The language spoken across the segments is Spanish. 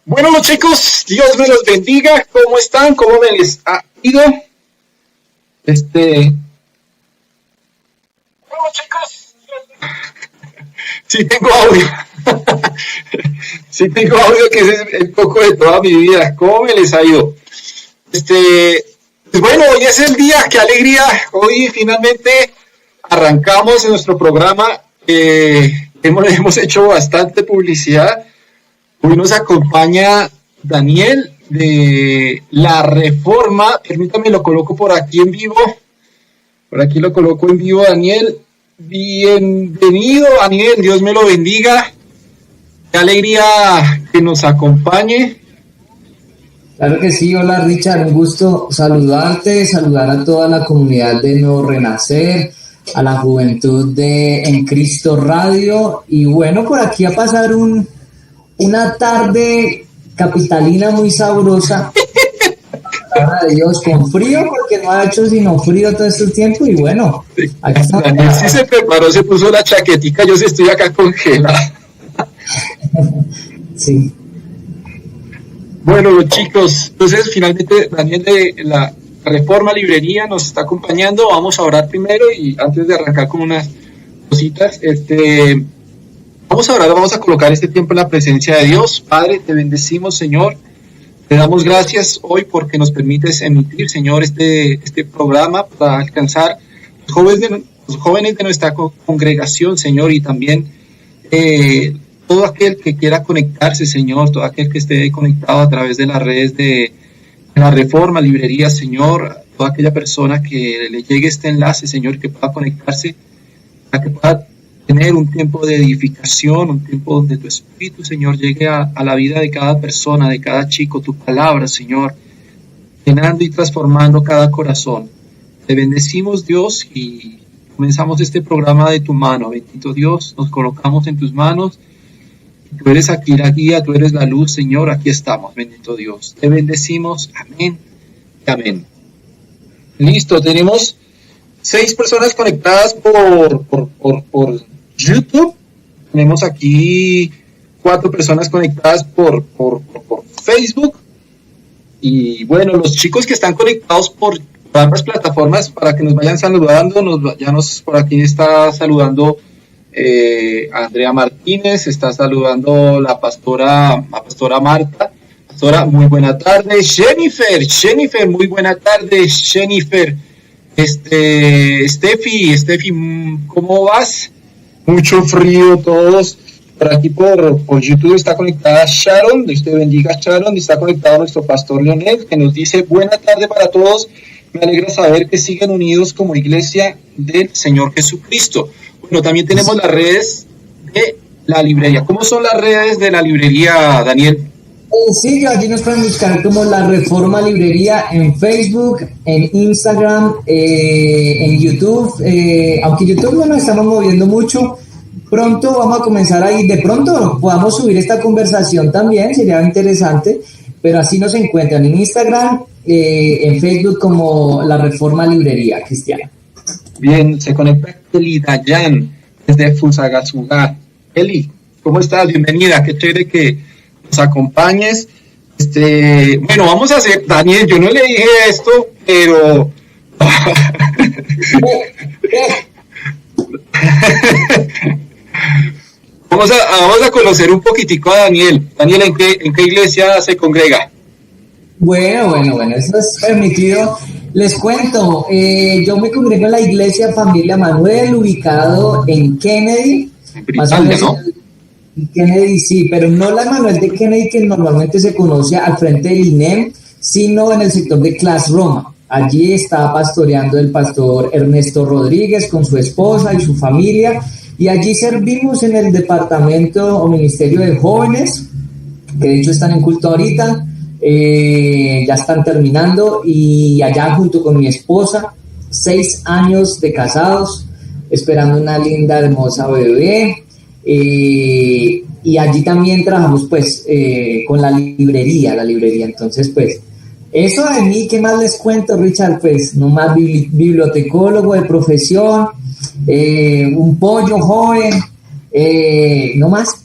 Bueno, los chicos, Dios me los bendiga. ¿Cómo están? ¿Cómo me les ha ido? Bueno, chicos, sí tengo audio. Sí tengo audio, que es el poco de toda mi vida. ¿Cómo me les ha ido? Pues bueno, hoy es el día, qué alegría. Hoy finalmente arrancamos en nuestro programa. Hemos hecho bastante publicidad. Hoy nos acompaña Daniel de La Reforma. Permítame, lo coloco por aquí en vivo. Por aquí lo coloco en vivo, Daniel. Bienvenido, Daniel. Dios me lo bendiga. Qué alegría que nos acompañe. Claro que sí. Hola, Richard. Un gusto saludarte, saludar a toda la comunidad de Nuevo Renacer, a la juventud de En Cristo Radio. Y bueno, por aquí a pasar una tarde capitalina muy sabrosa, de Dios, con frío, porque no ha hecho sino frío todo este tiempo. Y bueno, aquí estamos. Daniel sí se preparó, se puso la chaquetica, yo sí estoy acá congelado. Sí. Bueno, los chicos, entonces finalmente Daniel de La Reforma Librería nos está acompañando. Vamos a orar primero y antes de arrancar con unas cositas, vamos a orar, vamos a colocar este tiempo en la presencia de Dios. Padre, te bendecimos, Señor. Te damos gracias hoy porque nos permites emitir, Señor, este programa para alcanzar los jóvenes de nuestra congregación, Señor, y también todo aquel que quiera conectarse, Señor, todo aquel que esté conectado a través de las redes de la Reforma, Librería, Señor, toda aquella persona que le llegue este enlace, Señor, que pueda conectarse, para que pueda tener un tiempo de edificación, un tiempo donde tu Espíritu, Señor, llegue a la vida de cada persona, de cada chico, tu palabra, Señor, llenando y transformando cada corazón. Te bendecimos, Dios, y comenzamos este programa de tu mano. Bendito Dios, nos colocamos en tus manos. Tú eres aquí la guía, tú eres la luz, Señor, aquí estamos, bendito Dios. Te bendecimos, amén y amén. Listo, tenemos 6 personas conectadas por YouTube. Tenemos aquí 4 personas conectadas por Facebook. Y bueno, los chicos que están conectados por ambas plataformas, para que nos vayan saludando, por aquí está saludando Andrea Martínez, está saludando la pastora Marta. Pastora, muy buena tarde. Jennifer, muy buena tarde. Jennifer, Steffi, ¿cómo vas? Mucho frío todos. Por aquí por YouTube está conectada Sharon, Dios te bendiga Sharon, y está conectado nuestro pastor Leonel, que nos dice buena tarde para todos. Me alegra saber que siguen unidos como iglesia del Señor Jesucristo. Bueno, también tenemos las redes de la librería. ¿Cómo son las redes de la librería, Daniel? Sí, allí nos pueden buscar como La Reforma Librería en Facebook, en Instagram, en YouTube. Aunque YouTube no nos estamos moviendo mucho, pronto vamos a comenzar ahí. De pronto podamos subir esta conversación también, sería interesante. Pero así nos encuentran en Instagram, en Facebook como La Reforma Librería Cristiana. Bien, se conecta Eli Dayan desde Fusagasugá. Eli, ¿cómo estás? Bienvenida, qué chévere que nos acompañes. Bueno, vamos a hacer, Daniel, yo no le dije esto, pero vamos a conocer un poquitico a Daniel. Daniel, ¿en qué iglesia se congrega? Bueno, eso es permitido. Les cuento, yo me congrego en la iglesia Familia Manuel, ubicado en Kennedy. Más o menos, ¿no? Kennedy, sí, pero no la Manuel de Kennedy que normalmente se conoce al frente del INEM, sino en el sector de Class Roma. Allí está pastoreando el pastor Ernesto Rodríguez con su esposa y su familia, y allí servimos en el departamento o ministerio de jóvenes, que de hecho están en culto ahorita. Ya están terminando, y allá junto con mi esposa, 6 años de casados, esperando una linda, hermosa bebé, y allí también trabajamos pues con la librería, entonces pues eso de mí, ¿qué más les cuento, Richard? Pues nomás bibliotecólogo de profesión, un pollo joven, no más.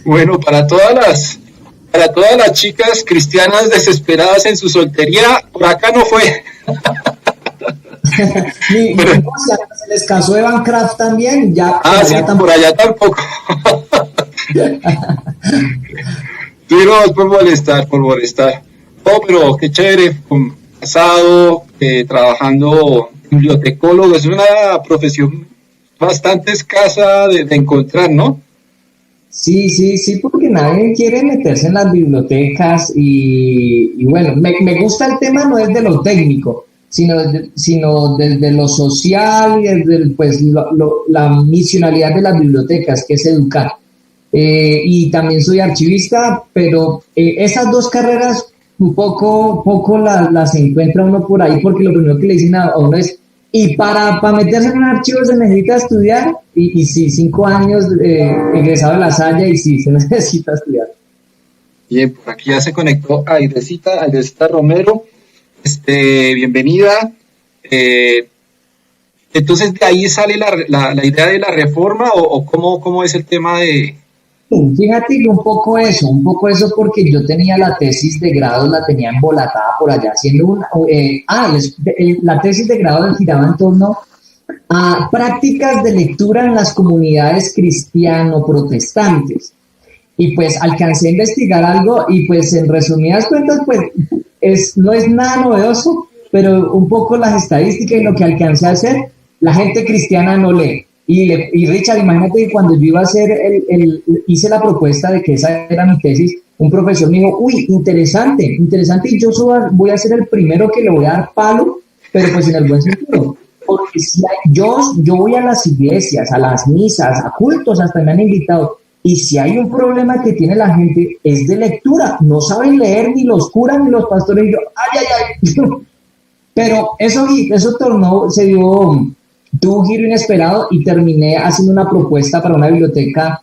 Bueno, para todas las chicas cristianas desesperadas en su soltería, por acá no fue. Se les casó Evan Kraft también, ya. Sí, por allá tampoco. Sí, no, por molestar. Oh, pero qué chévere, casado, trabajando bibliotecólogo, es una profesión bastante escasa de encontrar, ¿no? Sí, porque nadie quiere meterse en las bibliotecas y bueno, me gusta el tema, no es de lo técnico, sino desde lo social y desde pues, la misionalidad de las bibliotecas, que es educar. Y también soy archivista, pero esas dos carreras un poco las encuentra uno por ahí, porque lo primero que le dicen a uno es, y para meterse en un archivo se necesita estudiar, y sí, 5 años egresado de La Salle, y sí, se necesita estudiar. Bien, por aquí ya se conectó Airecita Romero, bienvenida. Entonces, ¿de ahí sale la idea de la reforma, o cómo es el tema de...? Fíjate que un poco eso, porque yo tenía la tesis de grado, la tenía embolatada por allá, haciendo la tesis de grado giraba en torno a prácticas de lectura en las comunidades cristiano-protestantes. Y pues alcancé a investigar algo, y pues en resumidas cuentas, pues no es nada novedoso, pero un poco las estadísticas y lo que alcancé a hacer, la gente cristiana no lee. Y Richard, imagínate que cuando yo iba a hacer hice la propuesta de que esa era mi tesis, un profesor me dijo, uy, interesante, y yo voy a ser el primero que le voy a dar palo, pero pues en el buen sentido. Porque si yo voy a las iglesias, a las misas, a cultos, hasta me han invitado, y si hay un problema que tiene la gente, es de lectura, no saben leer ni los curas ni los pastores, y yo, ay, ay, ay. Pero eso tuvo un giro inesperado y terminé haciendo una propuesta para una biblioteca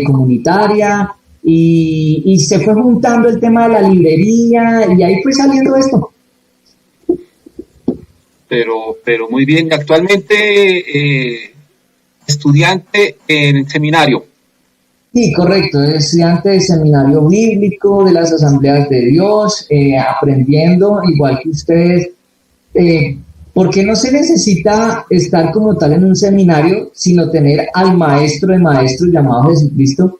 comunitaria y se fue juntando el tema de la librería y ahí fue saliendo esto. Pero muy bien, actualmente estudiante en seminario. Sí, correcto, estudiante de seminario bíblico, de las Asambleas de Dios, aprendiendo, igual que ustedes, porque no se necesita estar como tal en un seminario, sino tener al maestro de maestros llamado Jesucristo,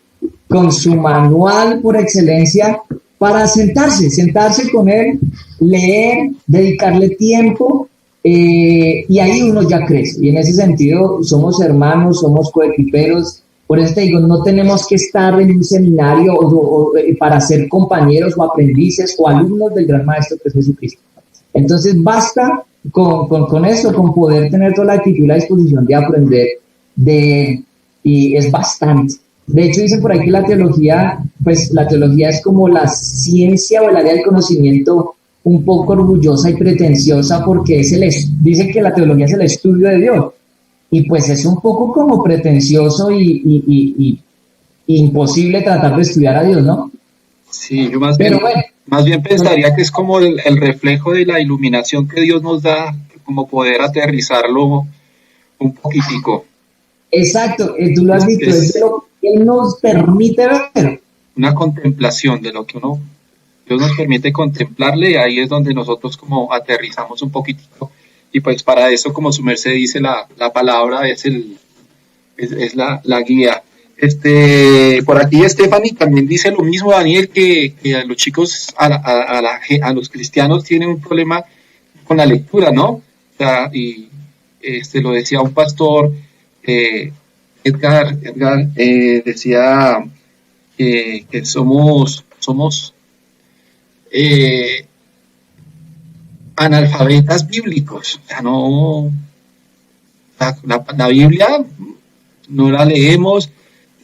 con su manual por excelencia, para sentarse con él, leer, dedicarle tiempo, y ahí uno ya crece, y en ese sentido somos hermanos, somos coequiperos. Por eso te digo, no tenemos que estar en un seminario para ser compañeros o aprendices o alumnos del gran maestro que es Jesucristo. Entonces basta con eso, con poder tener toda la actitud y la disposición de aprender y es bastante. De hecho dicen por ahí que la teología es como la ciencia o el área del conocimiento un poco orgullosa y pretenciosa porque dicen que la teología es el estudio de Dios. Y pues es un poco como pretencioso y imposible tratar de estudiar a Dios, ¿no? Sí, yo más bien pensaría que es como el reflejo de la iluminación que Dios nos da, como poder aterrizarlo un poquitico. Exacto, tú lo has dicho, es lo que Él nos permite ver. Una contemplación de lo que Dios nos permite contemplarle, y ahí es donde nosotros como aterrizamos un poquitico. Y pues para eso, como su merced dice, la palabra es la guía. Por aquí Stephanie también dice lo mismo, Daniel, que a los chicos, a los cristianos tienen un problema con la lectura, ¿no? O sea, y lo decía un pastor, Edgar decía que somos analfabetas bíblicos, o sea, no, la Biblia no la leemos,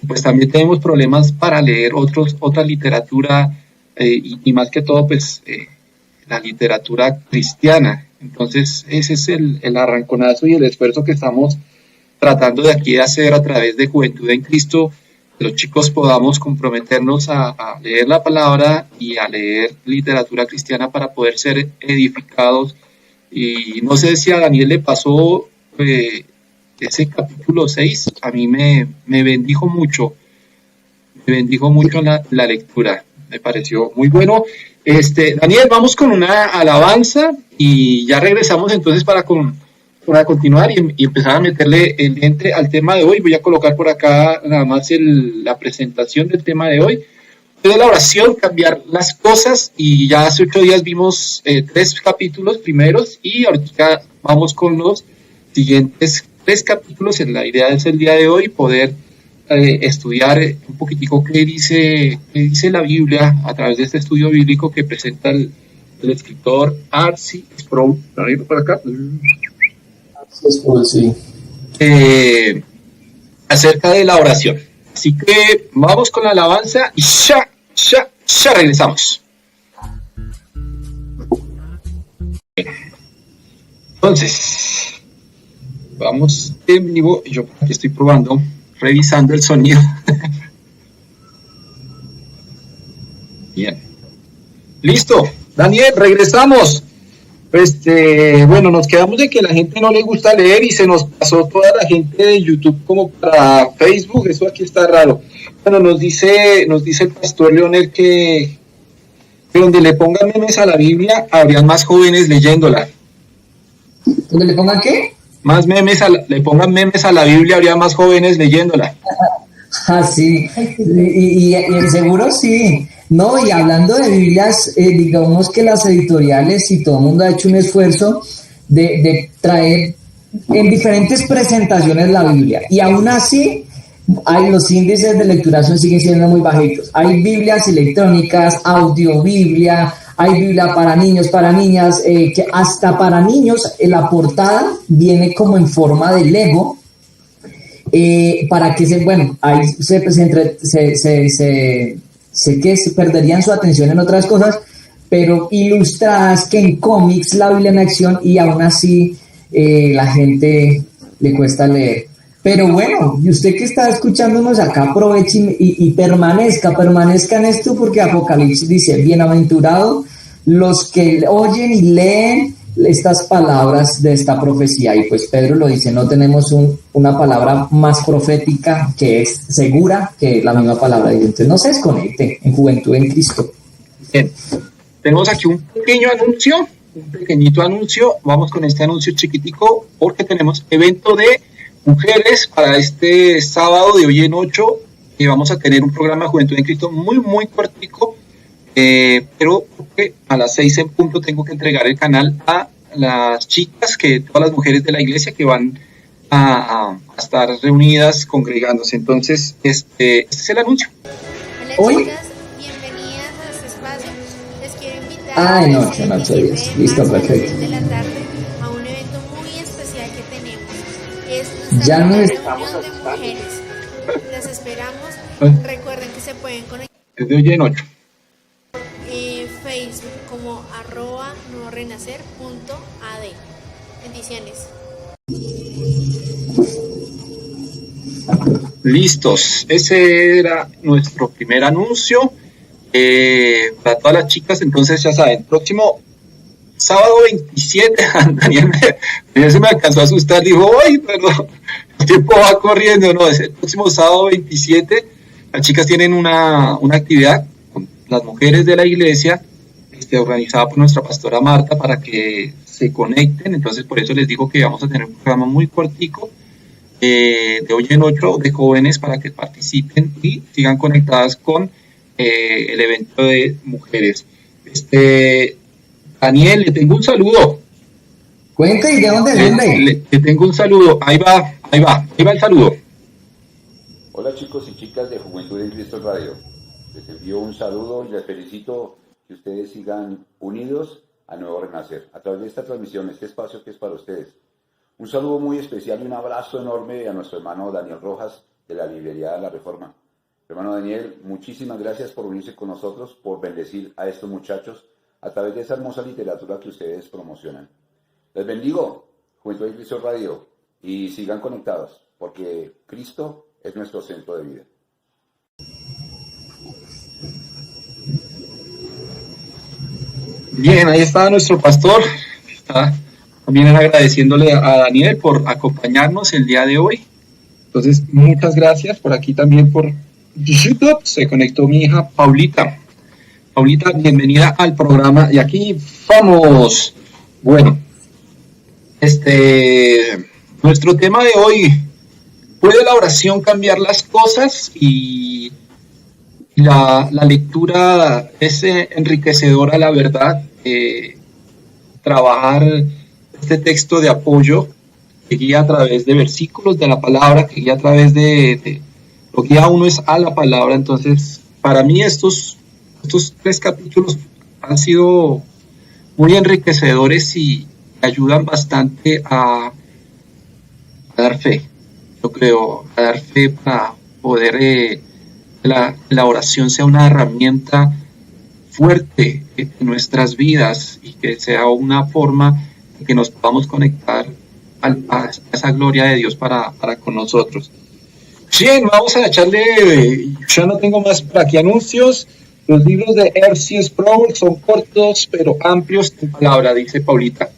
pues también tenemos problemas para leer otra literatura, y más que todo, pues, la literatura cristiana. Entonces, ese es el arranconazo y el esfuerzo que estamos tratando de aquí de hacer a través de Juventud en Cristo, que los chicos podamos comprometernos a leer la palabra y a leer literatura cristiana para poder ser edificados. Y no sé si a Daniel le pasó ese capítulo 6, a mí me bendijo mucho la lectura, me pareció muy bueno. Daniel, vamos con una alabanza y ya regresamos entonces para continuar y empezar a meterle el diente al tema de hoy. Voy a colocar por acá nada más la presentación del tema de hoy. De la oración, cambiar las cosas, y ya hace 8 días vimos 3 capítulos primeros y ahorita vamos con los siguientes 3 capítulos. La idea es el día de hoy poder estudiar un poquitico qué dice la Biblia a través de este estudio bíblico que presenta el escritor R.C. Sproul. Por acá. Sí. Acerca de la oración. Así que vamos con la alabanza y ya regresamos. Entonces, vamos en vivo. Yo aquí estoy probando, revisando el sonido. Bien. Listo. Daniel, regresamos. Bueno, nos quedamos de que a la gente no le gusta leer y se nos pasó toda la gente de YouTube como para Facebook. Eso aquí está raro. Bueno, nos dice el pastor Leonel que donde le pongan memes a la Biblia habrían más jóvenes leyéndola. ¿Donde le pongan qué? Le pongan memes a la Biblia, habría más jóvenes leyéndola. Ah, sí, y seguro sí. No, y hablando de Biblias, digamos que las editoriales y todo el mundo ha hecho un esfuerzo de traer en diferentes presentaciones la Biblia, y aún así los índices de lectura siguen siendo muy bajitos. Hay Biblias electrónicas, audiobiblia, hay Biblia para niños, para niñas, que hasta para niños la portada viene como en forma de Lego, para que ahí sé que se perderían su atención en otras cosas, pero ilustradas que en cómics, la Biblia en acción, y aún así la gente le cuesta leer. Pero bueno, y usted que está escuchándonos acá, aproveche y permanezca en esto, porque Apocalipsis dice: bienaventurados los que oyen y leen estas palabras de esta profecía. Y pues Pedro lo dice, no tenemos una palabra más profética que es segura que la misma palabra de Dios. Entonces no se desconecte en Juventud en Cristo. Bien, tenemos aquí un pequeñito anuncio. Vamos con este anuncio chiquitico porque tenemos evento de mujeres para este sábado de hoy en 8, y vamos a tener un programa de Juventud en Cristo muy, muy cortico, pero porque a las 6 en punto tengo que entregar el canal a las chicas, todas las mujeres de la iglesia que van a estar reunidas, congregándose. Entonces, este es el anuncio. Hola chicas, bienvenidas a este espacio. Les quiero invitar noche 10. Listo, perfecto. De la tarde a un evento muy especial que tenemos. Es Ya no nuestra estamos reunión de mujeres. Las esperamos. Recuerden que se pueden conectar Desde hoy en 8. Facebook como @nuevorenacer.ad. Bendiciones. Listos, ese era nuestro primer anuncio para todas las chicas. Entonces ya saben, próximo sábado 27, Daniel se me alcanzó a asustar, dijo, ¡ay, perdón! El tiempo va corriendo, no, es el próximo sábado 27, las chicas tienen una actividad con las mujeres de la iglesia, organizada por nuestra pastora Marta, para que se conecten. Entonces por eso les digo que vamos a tener un programa muy cortico, de hoy en 8, de jóvenes, para que participen y sigan conectadas con el evento de mujeres. Daniel, le tengo un saludo. Cuente, ¿y de dónde? Le tengo un saludo. Ahí va el saludo. Hola chicos y chicas de Juventud en Cristo Radio. Les envío un saludo y les felicito que ustedes sigan unidos a Nuevo Renacer a través de esta transmisión, este espacio que es para ustedes. Un saludo muy especial y un abrazo enorme a nuestro hermano Daniel Rojas de la librería La Reforma. Hermano Daniel, muchísimas gracias por unirse con nosotros, por bendecir a estos muchachos a través de esa hermosa literatura que ustedes promocionan. Les bendigo, Juventud en Cristo Radio, y sigan conectados, porque Cristo es nuestro centro de vida. Bien, ahí está nuestro pastor. Está también agradeciéndole a Daniel por acompañarnos el día de hoy. Entonces, muchas gracias. Por aquí también por YouTube se conectó mi hija Paulita. Paulita, bienvenida al programa. Y aquí vamos. Bueno, nuestro tema de hoy: ¿puede la oración cambiar las cosas? Y la lectura es enriquecedora, la verdad. Trabajar este texto de apoyo que guía a través de versículos de la palabra, que guía a través de lo que guía uno es a la palabra. Entonces, para mí estos 3 capítulos han sido muy enriquecedores y ayudan bastante a dar fe. Yo creo, a dar fe para poder la oración sea una herramienta fuerte en nuestras vidas y que sea una forma de que nos podamos conectar a esa gloria de Dios para con nosotros. Bien, vamos a echarle, ya no tengo más por aquí anuncios. Los libros de R.C. Sproul son cortos pero amplios en palabra, dice Paulita.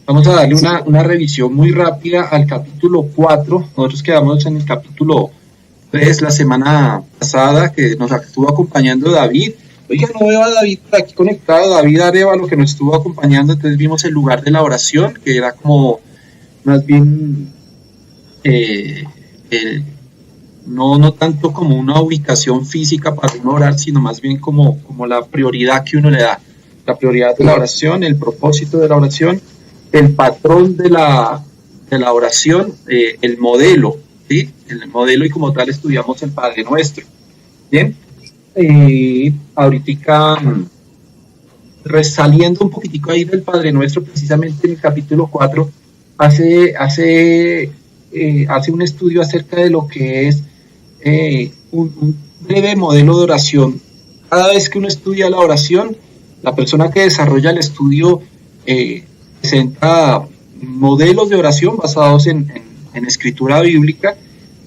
Vamos a darle una revisión muy rápida al capítulo 4. Nosotros quedamos en el capítulo 3 la semana pasada, que nos estuvo acompañando David. Oiga, no veo a David por aquí conectado. David Arevalo, que nos estuvo acompañando. Entonces vimos el lugar de la oración, que era como más bien no tanto como una ubicación física para uno orar, sino más bien como la prioridad que uno le da. La prioridad de la oración, el propósito de la oración, el patrón de la de la oración, el modelo, ¿sí? El modelo, y como tal estudiamos el Padre Nuestro. Bien, ahorita resaliendo un poquitico ahí del Padre Nuestro, precisamente en el capítulo 4, hace un estudio acerca de lo que es un breve modelo de oración. Cada vez que uno estudia la oración, la persona que desarrolla el estudio presenta modelos de oración basados en escritura bíblica.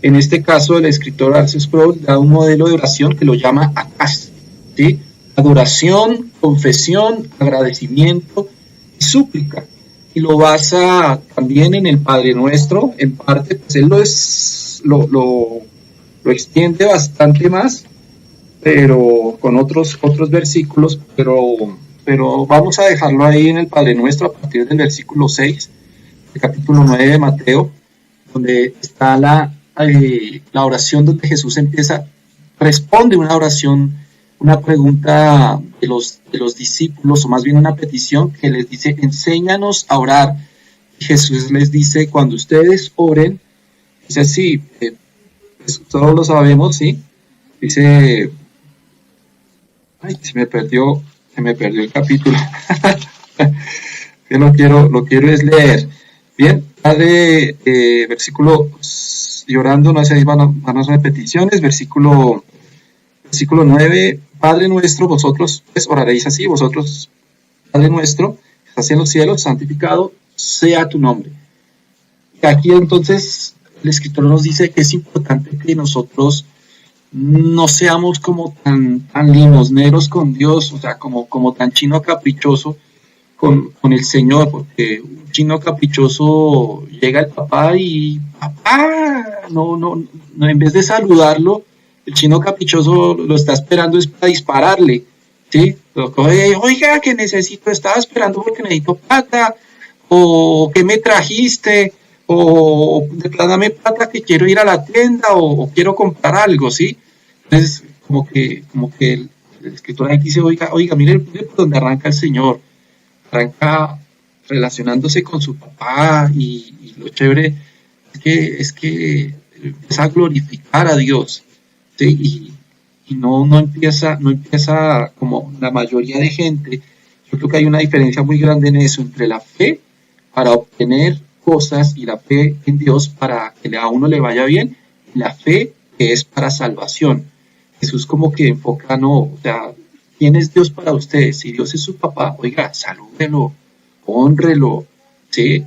En este caso, el escritor R.C. Sproul da un modelo de oración que lo llama ACAS, ¿sí? Adoración, confesión, agradecimiento y súplica. Y lo basa también en el Padre Nuestro, en parte, pues él lo extiende bastante más, pero con otros versículos, pero vamos a dejarlo ahí en el Padre Nuestro a partir del versículo 6, del capítulo 9 de Mateo, donde está la oración donde Jesús responde una oración, una pregunta de los discípulos, o más bien una petición que les dice: enséñanos a orar. Y Jesús les dice: cuando ustedes oren, dice así, pues todos lo sabemos, ¿sí? Dice, se me perdió el capítulo. Yo lo quiero es leer. Bien, versículo, llorando, no hacéis vanas repeticiones, versículo 9, Padre nuestro, vosotros pues oraréis así, vosotros, Padre nuestro, que estás en los cielos, santificado sea tu nombre. Y aquí entonces el escritor nos dice que es importante que nosotros no seamos como tan limosneros con Dios, o sea, como tan chino caprichoso con el Señor, porque un chino caprichoso llega el papá y no, en vez de saludarlo, el chino caprichoso lo está esperando es para dispararle, ¿sí? Oiga, que estaba esperando porque necesito plata, o ¿qué me trajiste? O de plata dame plata que quiero ir a la tienda, o quiero comprar algo, ¿sí? Entonces, como que el escritor ahí dice, oiga, mire por dónde arranca el Señor. Arranca relacionándose con su papá, y lo chévere es que empieza a glorificar a Dios, ¿sí? Y no empieza como la mayoría de gente. Yo creo que hay una diferencia muy grande en eso, entre la fe para obtener cosas y la fe en Dios para que a uno le vaya bien, y la fe que es para salvación. Jesús como que enfoca, o sea, ¿quién es Dios para ustedes? Si Dios es su papá, oiga, salúdelo, hónrelo, ¿sí?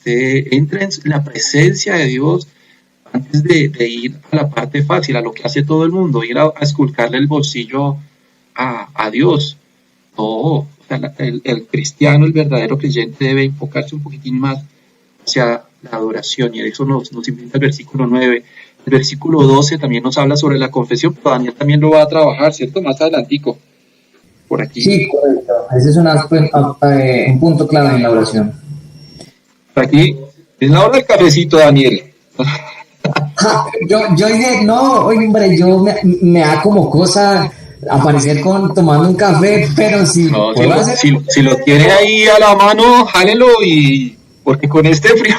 Entra en la presencia de Dios antes de ir a la parte fácil, a lo que hace todo el mundo, ir a esculcarle el bolsillo a Dios. No, o sea, el cristiano, el verdadero creyente debe enfocarse un poquitín más hacia la adoración, y eso nos invita el versículo 9. El versículo 12 también nos habla sobre la confesión, pero Daniel también lo va a trabajar, ¿cierto? Más adelantico, por aquí. Sí, correcto. Ese es un punto clave en la oración. Por aquí, es la hora del cafecito, Daniel. Yo dije, no, oye, hombre, me da como cosa aparecer tomando un café, pero si lo tiene ahí a la mano, jálelo, porque con este frío...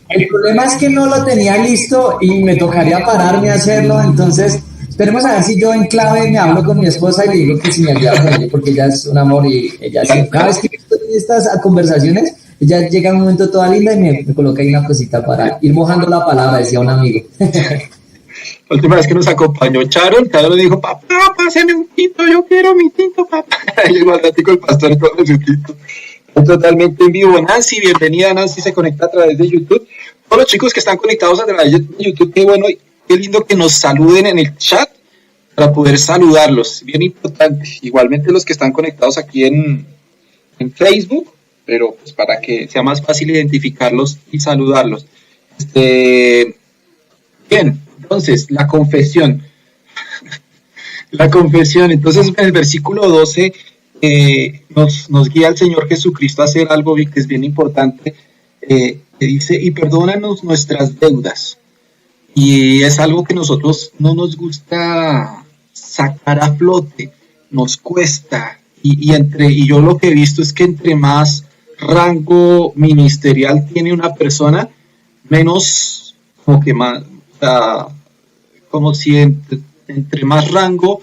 El problema es que no lo tenía listo y me tocaría pararme a hacerlo, entonces esperemos a ver si yo en clave me hablo con mi esposa y le digo que si me ayuda con ella, porque ella es un amor y ella cada vez que estoy en estas conversaciones, ella llega un momento toda linda y me coloca ahí una cosita para ir mojando la palabra, decía un amigo. La última vez que nos acompañó Charon le dijo, papá, páseme un tinto, yo quiero mi tinto, papá. Y igual el pastor con su tinto. Totalmente en vivo. Nancy, bienvenida. Nancy se conecta a través de YouTube. Todos los chicos que están conectados a través de YouTube, qué bueno y qué lindo que nos saluden en el chat para poder saludarlos, bien importante. Igualmente los que están conectados aquí en Facebook, pero pues para que sea más fácil identificarlos y saludarlos. Bien, entonces la confesión. Entonces en el versículo 12 nos guía el Señor Jesucristo a hacer algo que es bien importante, que dice, y perdónanos nuestras deudas. Y es algo que nosotros no nos gusta sacar a flote, nos cuesta, y yo lo que he visto es que entre más rango ministerial tiene una persona, menos como que más, o sea, como si entre más rango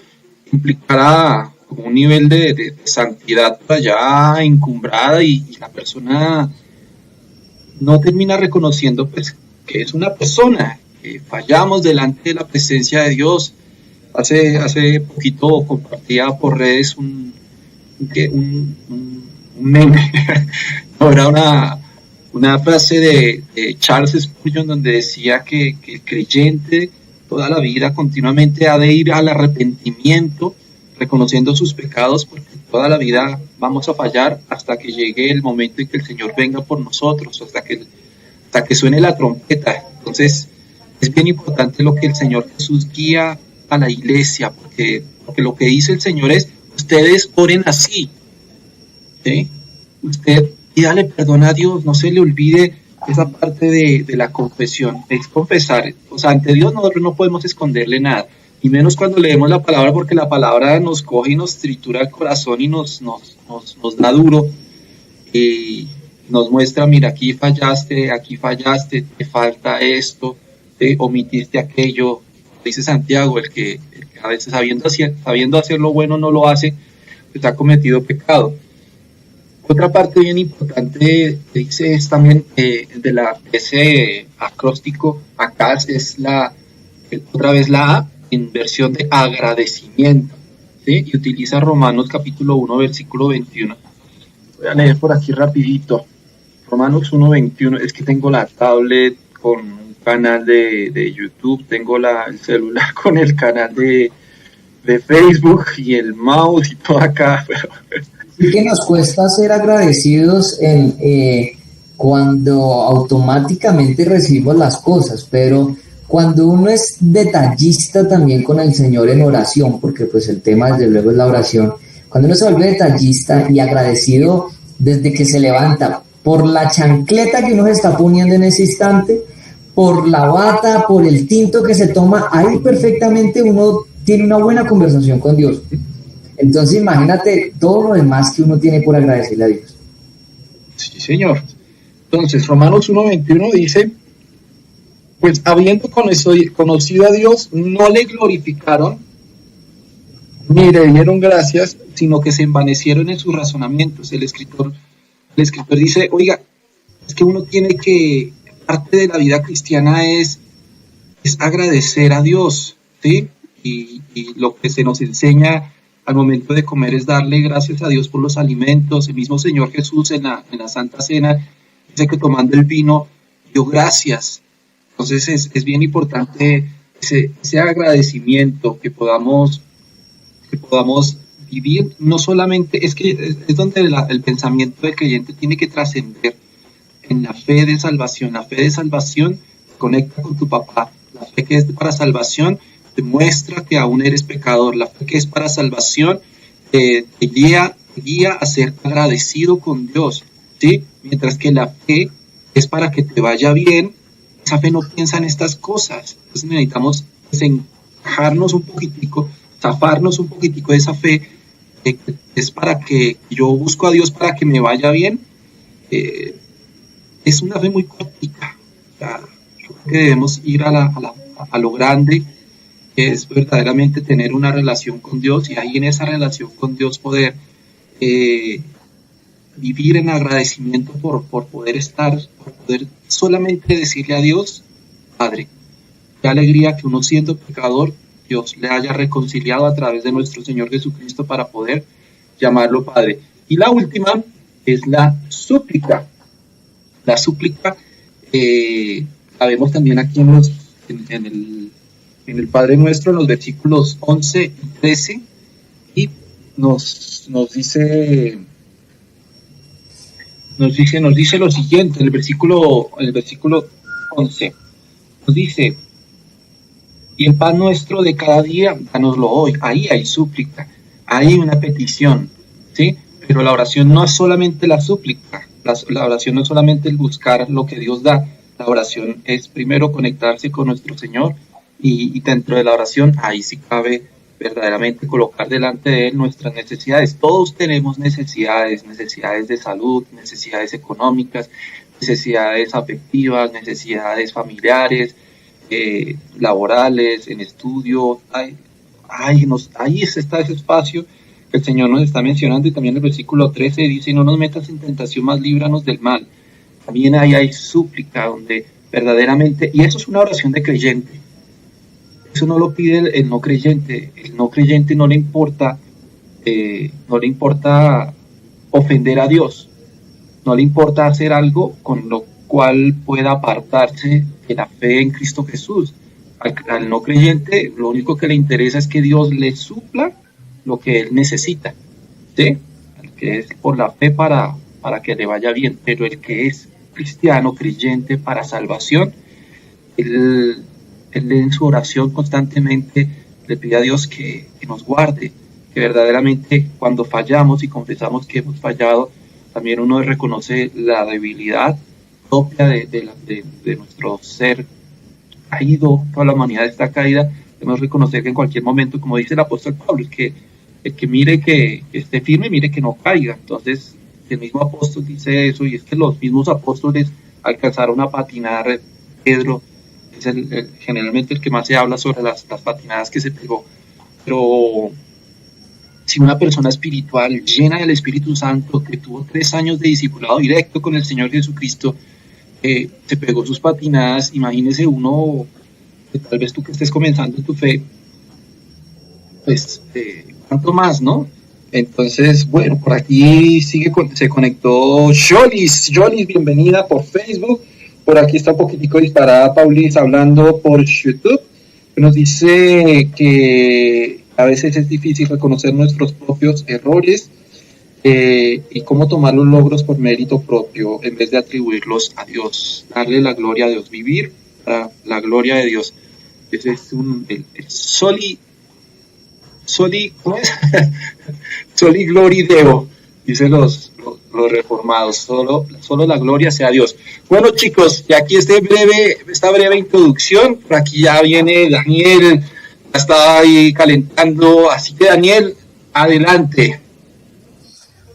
implicara como un nivel de santidad ya encumbrada y la persona no termina reconociendo pues que es una persona, que fallamos delante de la presencia de Dios. Hace poquito compartía por redes un meme, era una frase de Charles Spurgeon donde decía que el creyente toda la vida continuamente ha de ir al arrepentimiento, reconociendo sus pecados, porque toda la vida vamos a fallar hasta que llegue el momento en que el Señor venga por nosotros, hasta que suene la trompeta. Entonces es bien importante lo que el Señor Jesús guía a la iglesia, porque lo que dice el Señor es: ustedes oren así, ¿sí? Usted pídale perdón a Dios, no se le olvide esa parte de la confesión, es confesar. O sea, ante Dios nosotros no podemos esconderle nada, y menos cuando leemos la palabra, porque la palabra nos coge y nos tritura el corazón y nos da duro y nos muestra: mira, aquí fallaste, te falta esto, omitiste aquello. Dice Santiago, el que a veces sabiendo hacer lo bueno no lo hace, pues ha cometido pecado. Otra parte bien importante dice es también de ese acróstico, acá es otra vez la A en versión de agradecimiento, ¿sí? Y utiliza Romanos capítulo 1 versículo 21. Voy a leer por aquí rapidito. Romanos 1:21, es que tengo la tablet con un canal de YouTube, tengo el celular con el canal de Facebook y el mouse y todo acá, pero... Sí que nos cuesta ser agradecidos cuando automáticamente recibimos las cosas, pero cuando uno es detallista también con el Señor en oración, porque pues el tema desde luego es la oración, cuando uno se vuelve detallista y agradecido desde que se levanta por la chancleta que uno se está poniendo en ese instante, por la bata, por el tinto que se toma, ahí perfectamente uno tiene una buena conversación con Dios. Entonces imagínate todo lo demás que uno tiene por agradecerle a Dios. Sí, señor. Entonces, Romanos 1:21 dice: pues habiendo conocido a Dios, no le glorificaron ni le dieron gracias, sino que se envanecieron en sus razonamientos. El escritor dice: oiga, es que uno tiene que, parte de la vida cristiana es agradecer a Dios, ¿sí? Y lo que se nos enseña al momento de comer es darle gracias a Dios por los alimentos. El mismo Señor Jesús en la Santa Cena dice que tomando el vino dio gracias. Entonces es bien importante ese agradecimiento, que podamos vivir. No solamente, es donde el pensamiento del creyente tiene que trascender en la fe de salvación. La fe de salvación conecta con tu papá. La fe que es para salvación demuestra que aún eres pecador. La fe que es para salvación te guía a ser agradecido con Dios, ¿sí? Mientras que la fe es para que te vaya bien, esa fe no piensa en estas cosas. Entonces necesitamos desencajarnos un poquitico, zafarnos un poquitico de esa fe, que es para que yo busco a Dios para que me vaya bien. Es una fe muy cortica. O sea, yo creo que debemos ir a lo grande, que es verdaderamente tener una relación con Dios, y ahí en esa relación con Dios poder vivir en agradecimiento por poder solamente decirle a Dios: Padre. Qué alegría que uno, siendo pecador, Dios le haya reconciliado a través de nuestro Señor Jesucristo para poder llamarlo Padre. Y la última es la súplica. La súplica la vemos también aquí en el Padre Nuestro, en los versículos 11 y 13, y nos dice lo siguiente. En el versículo 11 nos dice: y el pan nuestro de cada día, danoslo hoy. Ahí hay súplica, hay una petición, ¿sí? Pero la oración no es solamente la súplica, la oración no es solamente el buscar lo que Dios da. La oración es primero conectarse con nuestro Señor, y dentro de la oración ahí sí cabe verdaderamente colocar delante de Él nuestras necesidades. Todos tenemos necesidades de salud, necesidades económicas, necesidades afectivas, necesidades familiares, laborales, en estudio. Ahí está ese espacio que el Señor nos está mencionando, y también el versículo 13 dice: no nos metas en tentación, mas líbranos del mal. También ahí hay súplica, donde verdaderamente, y eso es una oración de creyente, eso no lo pide el no creyente. El no creyente no le importa ofender a Dios, no le importa hacer algo con lo cual pueda apartarse de la fe en Cristo Jesús. Al no creyente lo único que le interesa es que Dios le supla lo que él necesita, ¿sí? El que es por la fe para que le vaya bien, pero el que es cristiano, creyente para salvación, él en su oración constantemente le pide a Dios que nos guarde, que verdaderamente cuando fallamos y confesamos que hemos fallado, también uno reconoce la debilidad propia de nuestro ser caído. Toda la humanidad está caída. Debemos reconocer que en cualquier momento, como dice el apóstol Pablo, el que mire que esté firme, mire que no caiga. Entonces el mismo apóstol dice eso, y es que los mismos apóstoles alcanzaron a patinar. Pedro es generalmente el que más se habla sobre las patinadas que se pegó. Pero si una persona espiritual, llena del Espíritu Santo, que tuvo 3 años de discipulado directo con el Señor Jesucristo, se pegó sus patinadas, imagínese uno, que tal vez tú que estés comenzando tu fe, pues, ¿cuánto más, no? Entonces, bueno, por aquí se conectó Jolis, bienvenida por Facebook. Por aquí está un poquitico disparada Paulis hablando por YouTube, que nos dice que a veces es difícil reconocer nuestros propios errores y cómo tomar los logros por mérito propio en vez de atribuirlos a Dios, darle la gloria a Dios, vivir para la gloria de Dios. Ese es el ¿cómo es? Soli Glori Deo, dicen los reformados, solo la gloria sea Dios. Bueno, chicos, y aquí esta breve introducción. Por aquí ya viene Daniel, ya está ahí calentando, así que Daniel, adelante.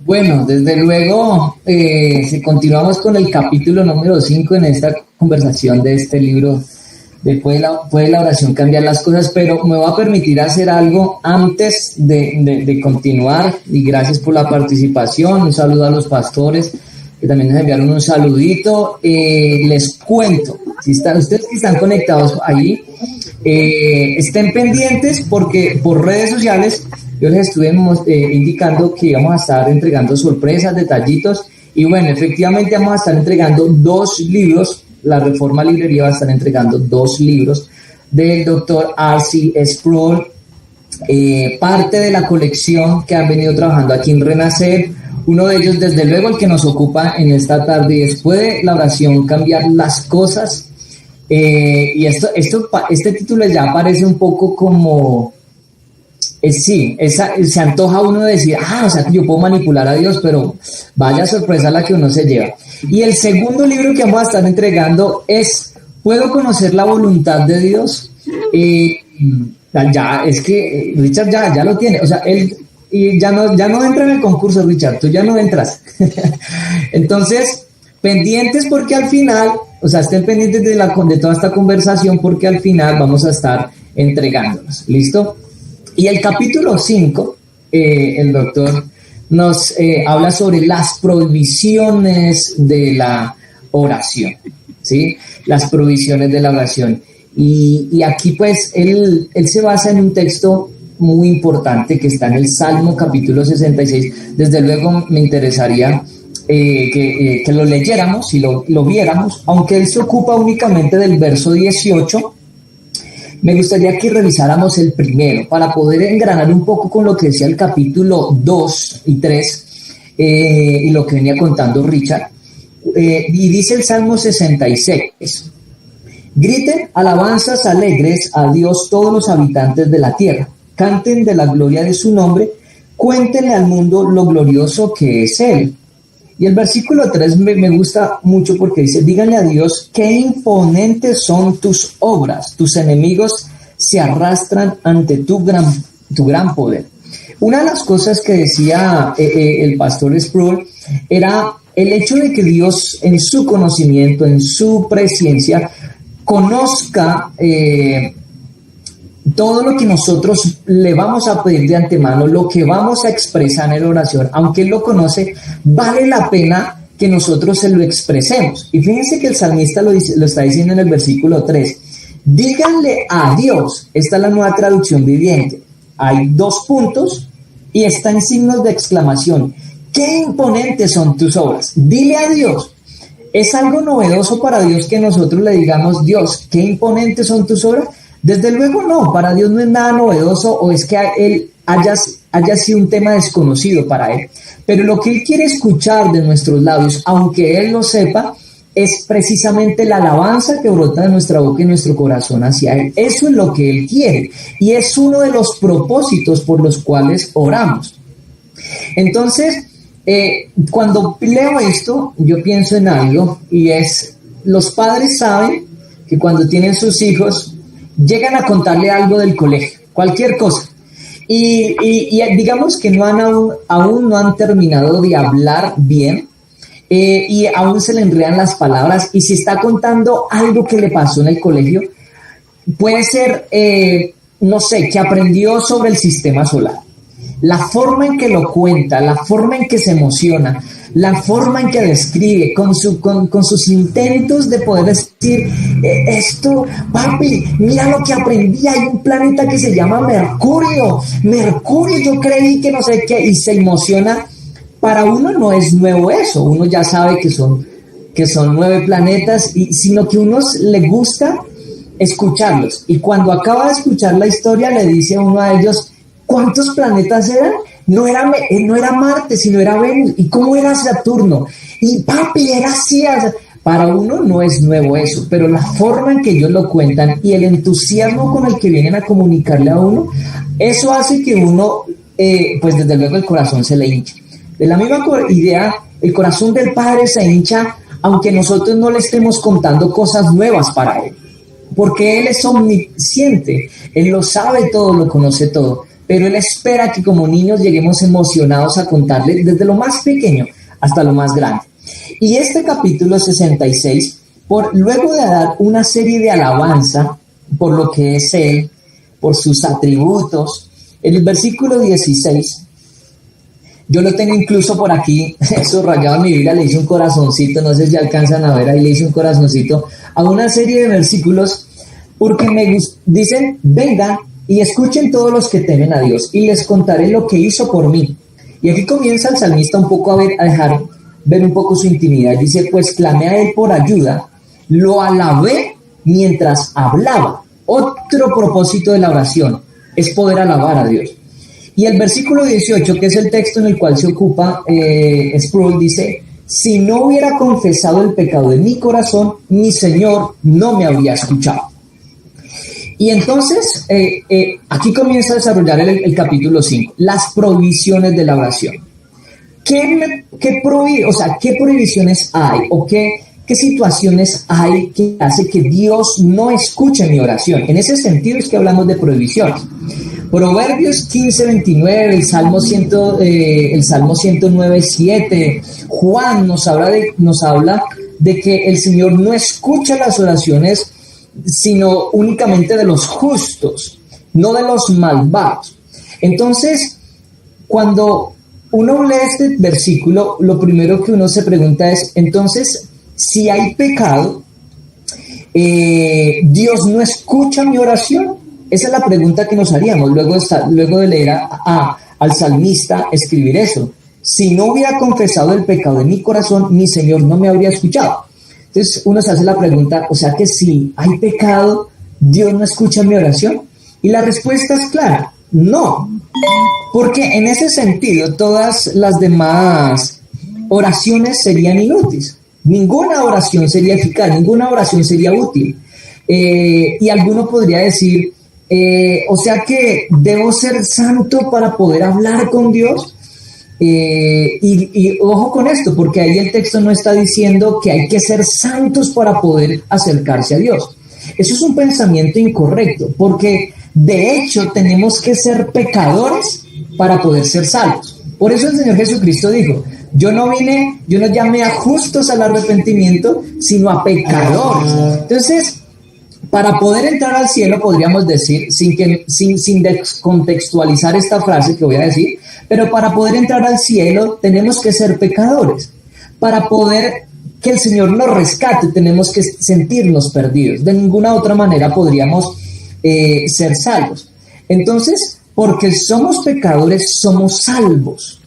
Bueno, desde luego, si continuamos con el capítulo número 5 en esta conversación de este libro, puede la oración cambiar las cosas, pero me va a permitir hacer algo antes de continuar, y gracias por la participación. Un saludo a los pastores que también nos enviaron un saludito. Les cuento, ustedes que están conectados ahí, estén pendientes, porque por redes sociales yo les estuve indicando que íbamos a estar entregando sorpresas, detallitos, y bueno, efectivamente vamos a estar entregando 2 libros. La Reforma Librería va a estar entregando 2 libros del Dr. R.C. Sproul, parte de la colección que han venido trabajando aquí en Renacer. Uno de ellos, desde luego, el que nos ocupa en esta tarde, y es: ¿puede la oración cambiar las cosas? Y este título ya parece un poco como... se antoja uno de decir, o sea, que yo puedo manipular a Dios, pero vaya sorpresa la que uno se lleva. Y el segundo libro que vamos a estar entregando es: ¿puedo conocer la voluntad de Dios? Ya, es que Richard ya lo tiene, o sea, él ya no entra en el concurso, Richard, tú ya no entras. Entonces, pendientes, porque al final, o sea, estén pendientes de toda esta conversación, porque al final vamos a estar entregándonos, ¿listo? Y el capítulo 5, el doctor nos habla sobre las prohibiciones de la oración, ¿sí? Las prohibiciones de la oración. Y aquí pues él se basa en un texto muy importante que está en el Salmo capítulo 66. Desde luego me interesaría que lo leyéramos y lo viéramos, aunque él se ocupa únicamente del verso 18. Me gustaría que revisáramos el primero para poder engranar un poco con lo que decía el capítulo 2 y 3 y lo que venía contando Richard. Y dice el Salmo 66: griten alabanzas alegres a Dios todos los habitantes de la tierra, canten de la gloria de su nombre, cuéntenle al mundo lo glorioso que es Él. Y el versículo 3 me gusta mucho, porque dice: díganle a Dios qué imponentes son tus obras, tus enemigos se arrastran ante tu gran tu gran poder. Una de las cosas que decía el pastor Sproul era el hecho de que Dios en su conocimiento, en su presencia, conozca todo lo que nosotros le vamos a pedir de antemano, lo que vamos a expresar en la oración, aunque Él lo conoce, vale la pena que nosotros se lo expresemos. Y fíjense que el salmista lo está diciendo en el versículo 3. Díganle a Dios, esta es la Nueva Traducción Viviente. Hay 2 puntos y está en signos de exclamación. ¡Qué imponentes son tus obras! Dile a Dios. ¿Es algo novedoso para Dios que nosotros le digamos, Dios, qué imponentes son tus obras? Desde luego no, para Dios no es nada novedoso o es que Él haya sido un tema desconocido para Él. Pero lo que Él quiere escuchar de nuestros labios, aunque Él lo sepa, es precisamente la alabanza que brota de nuestra boca y nuestro corazón hacia Él. Eso es lo que Él quiere y es uno de los propósitos por los cuales oramos. Entonces, cuando leo esto, yo pienso en algo y es, los padres saben que cuando tienen sus hijos, llegan a contarle algo del colegio, cualquier cosa. Y digamos que aún no han terminado de hablar bien, y aún se le enredan las palabras, y si está contando algo que le pasó en el colegio, puede ser, no sé, que aprendió sobre el sistema solar. La forma en que lo cuenta, la forma en que se emociona, la forma en que describe, con sus intentos de poder decir, esto, papi, mira lo que aprendí, hay un planeta que se llama Mercurio, yo creí que no sé qué, y se emociona. Para uno no es nuevo eso, uno ya sabe que son 9 planetas, sino que a uno le gusta escucharlos, y cuando acaba de escuchar la historia le dice a uno de ellos, ¿cuántos planetas eran? No era Marte, sino era Venus. ¿Y cómo era Saturno? Y papi, era así. Para uno no es nuevo eso, pero la forma en que ellos lo cuentan y el entusiasmo con el que vienen a comunicarle a uno, eso hace que uno, pues desde luego el corazón se le hinche. De la misma idea, el corazón del Padre se hincha, aunque nosotros no le estemos contando cosas nuevas para Él, porque Él es omnisciente, Él lo sabe todo, lo conoce todo. Pero Él espera que como niños lleguemos emocionados a contarle desde lo más pequeño hasta lo más grande. Y este capítulo 66, luego de dar una serie de alabanza por lo que es Él, por sus atributos, en el versículo 16, yo lo tengo incluso por aquí, subrayado en mi Biblia, le hice un corazoncito, no sé si alcanzan a ver, ahí le hice un corazoncito a una serie de versículos, porque dicen, vengan y escuchen todos los que temen a Dios, y les contaré lo que hizo por mí. Y aquí comienza el salmista un poco a dejar ver un poco su intimidad. Dice, pues clamé a Él por ayuda, lo alabé mientras hablaba. Otro propósito de la oración es poder alabar a Dios. Y el versículo 18, que es el texto en el cual se ocupa Sproul, dice, si no hubiera confesado el pecado de mi corazón, mi Señor no me habría escuchado. Y entonces, aquí comienza a desarrollar el capítulo 5, las prohibiciones de la oración. ¿Qué prohibiciones hay o qué situaciones hay que hace que Dios no escuche mi oración? En ese sentido es que hablamos de prohibiciones. Proverbios 15:29, el Salmo 109:7, Juan nos habla de que el Señor no escucha las oraciones sino únicamente de los justos, no de los malvados. Entonces, cuando uno lee este versículo, lo primero que uno se pregunta es, entonces, si hay pecado, ¿Dios no escucha mi oración? Esa es la pregunta que nos haríamos luego de leer al salmista escribir eso. Si no hubiera confesado el pecado de mi corazón, mi Señor no me habría escuchado. Entonces uno se hace la pregunta, o sea que si hay pecado, ¿Dios no escucha mi oración? Y la respuesta es clara, no. Porque en ese sentido todas las demás oraciones serían inútiles. Ninguna oración sería eficaz, ninguna oración sería útil. Y alguno podría decir, o sea que debo ser santo para poder hablar con Dios. Y ojo con esto, porque ahí el texto no está diciendo que hay que ser santos para poder acercarse a Dios. Eso es un pensamiento incorrecto, porque De hecho, tenemos que ser pecadores para poder ser salvos. Por eso el Señor Jesucristo dijo, yo no llamé a justos al arrepentimiento, sino a pecadores. Entonces, para poder entrar al cielo, podríamos decir, sin descontextualizar esta frase que voy a decir, pero para poder entrar al cielo tenemos que ser pecadores. Para poder que el Señor nos rescate, tenemos que sentirnos perdidos. De ninguna otra manera podríamos ser salvos. Entonces, porque somos pecadores, somos salvos.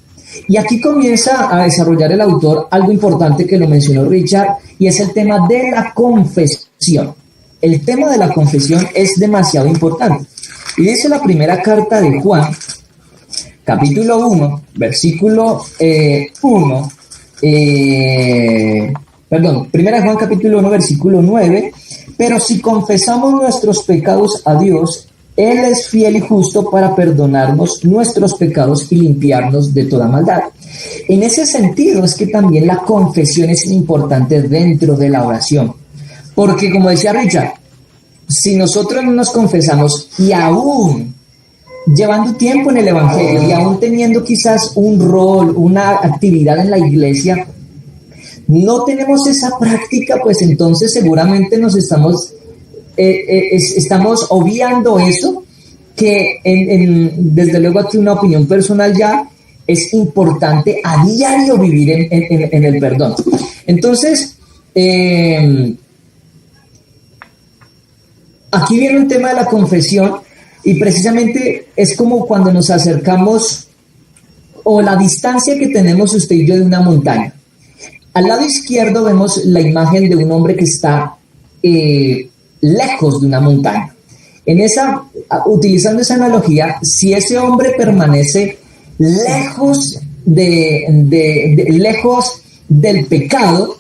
Y aquí comienza a desarrollar el autor algo importante que lo mencionó Richard, y es el tema de la confesión. El tema de la confesión es demasiado importante. Y dice la primera carta de Juan, capítulo 1, versículo 1, primera de Juan capítulo 1, versículo 9, pero si confesamos nuestros pecados a Dios, Él es fiel y justo para perdonarnos nuestros pecados y limpiarnos de toda maldad. En ese sentido es que también la confesión es importante dentro de la oración. Porque como decía Richard, si nosotros no nos confesamos y aún llevando tiempo en el Evangelio y aún teniendo quizás un rol, una actividad en la iglesia, no tenemos esa práctica, pues entonces seguramente nos estamos obviando eso, que desde luego aquí una opinión personal ya es importante a diario vivir en el perdón. Entonces, aquí viene un tema de la confesión y precisamente es como cuando nos acercamos o la distancia que tenemos usted y yo de una montaña. Al lado izquierdo vemos la imagen de un hombre que está lejos de una montaña. Utilizando esa analogía, si ese hombre permanece lejos lejos del pecado,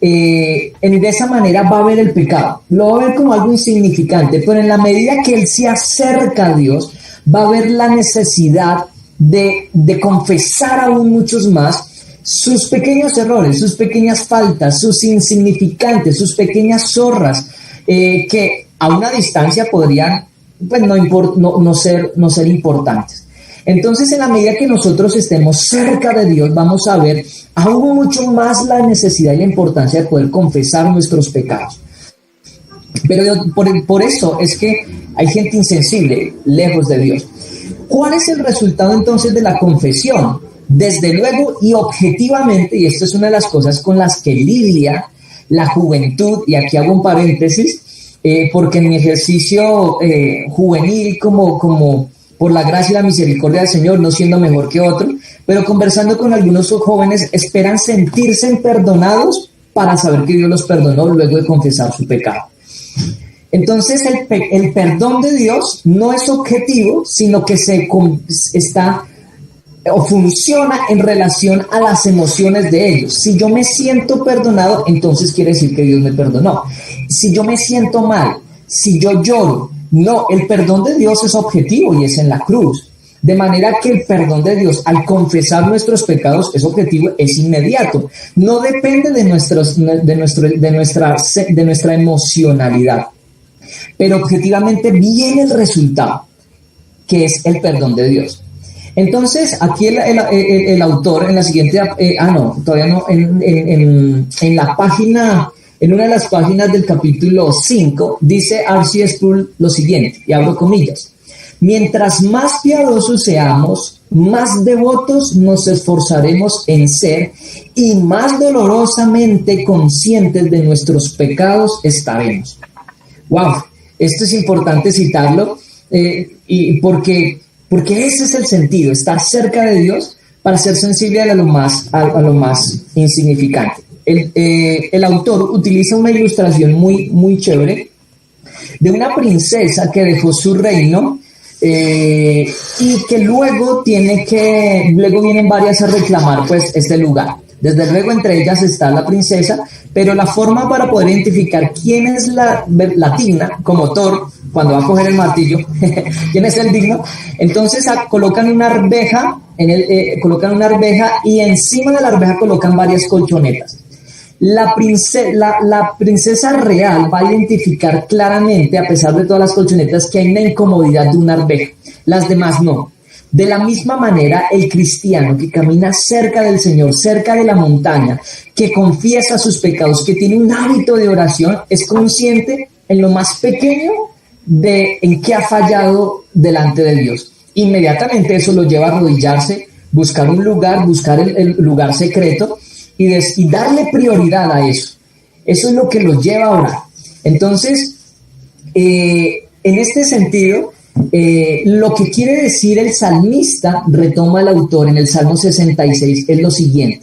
de esa manera va a ver el pecado, lo va a ver como algo insignificante, pero en la medida que él se acerca a Dios, va a ver la necesidad de confesar aún muchos más sus pequeños errores, sus pequeñas faltas, sus insignificantes, sus pequeñas zorras, que a una distancia podrían pues, no ser importantes. Entonces, en la medida que nosotros estemos cerca de Dios, vamos a ver aún mucho más la necesidad y la importancia de poder confesar nuestros pecados. Pero por eso es que hay gente insensible, lejos de Dios. ¿Cuál es el resultado entonces de la confesión? Desde luego y objetivamente, y esto es una de las cosas con las que lidia la juventud, y aquí hago un paréntesis, porque en mi ejercicio juvenil, como por la gracia y la misericordia del Señor, no siendo mejor que otro, pero conversando con algunos jóvenes, esperan sentirse perdonados para saber que Dios los perdonó luego de confesar su pecado. Entonces, el perdón de Dios no es objetivo, sino que está o funciona en relación a las emociones de ellos. Si yo me siento perdonado, entonces quiere decir que Dios me perdonó. Si yo me siento mal, si yo lloro, no, el perdón de Dios es objetivo y es en la cruz. De manera que el perdón de Dios, al confesar nuestros pecados, es objetivo, es inmediato. No depende de nuestra emocionalidad. Pero objetivamente viene el resultado, que es el perdón de Dios. Entonces, aquí el autor en la siguiente, en la página, en una de las páginas del capítulo 5, dice R.C. Sproul lo siguiente, y abro comillas: mientras más piadosos seamos, más devotos nos esforzaremos en ser y más dolorosamente conscientes de nuestros pecados estaremos. ¡Wow! Esto es importante citarlo, y porque ese es el sentido, estar cerca de Dios para ser sensible a lo más insignificante. El autor utiliza una ilustración muy, muy chévere de una princesa que dejó su reino y que luego vienen varias a reclamar pues este lugar. Desde luego entre ellas está la princesa, pero la forma para poder identificar quién es la digna, como Thor, cuando va a coger el martillo, quién es el digno, entonces colocan una arveja y encima de la arveja colocan varias colchonetas. La princesa real va a identificar claramente, a pesar de todas las colchonetas, que hay una incomodidad de una arveja. Las demás no. De la misma manera, el cristiano que camina cerca del Señor, cerca de la montaña, que confiesa sus pecados, que tiene un hábito de oración, es consciente en lo más pequeño de en qué ha fallado delante de Dios. Inmediatamente eso lo lleva a arrodillarse, buscar un lugar, buscar el lugar secreto y darle prioridad a eso. Eso es lo que los lleva a orar. Entonces, en este sentido, lo que quiere decir el salmista, retoma el autor en el Salmo 66, es lo siguiente: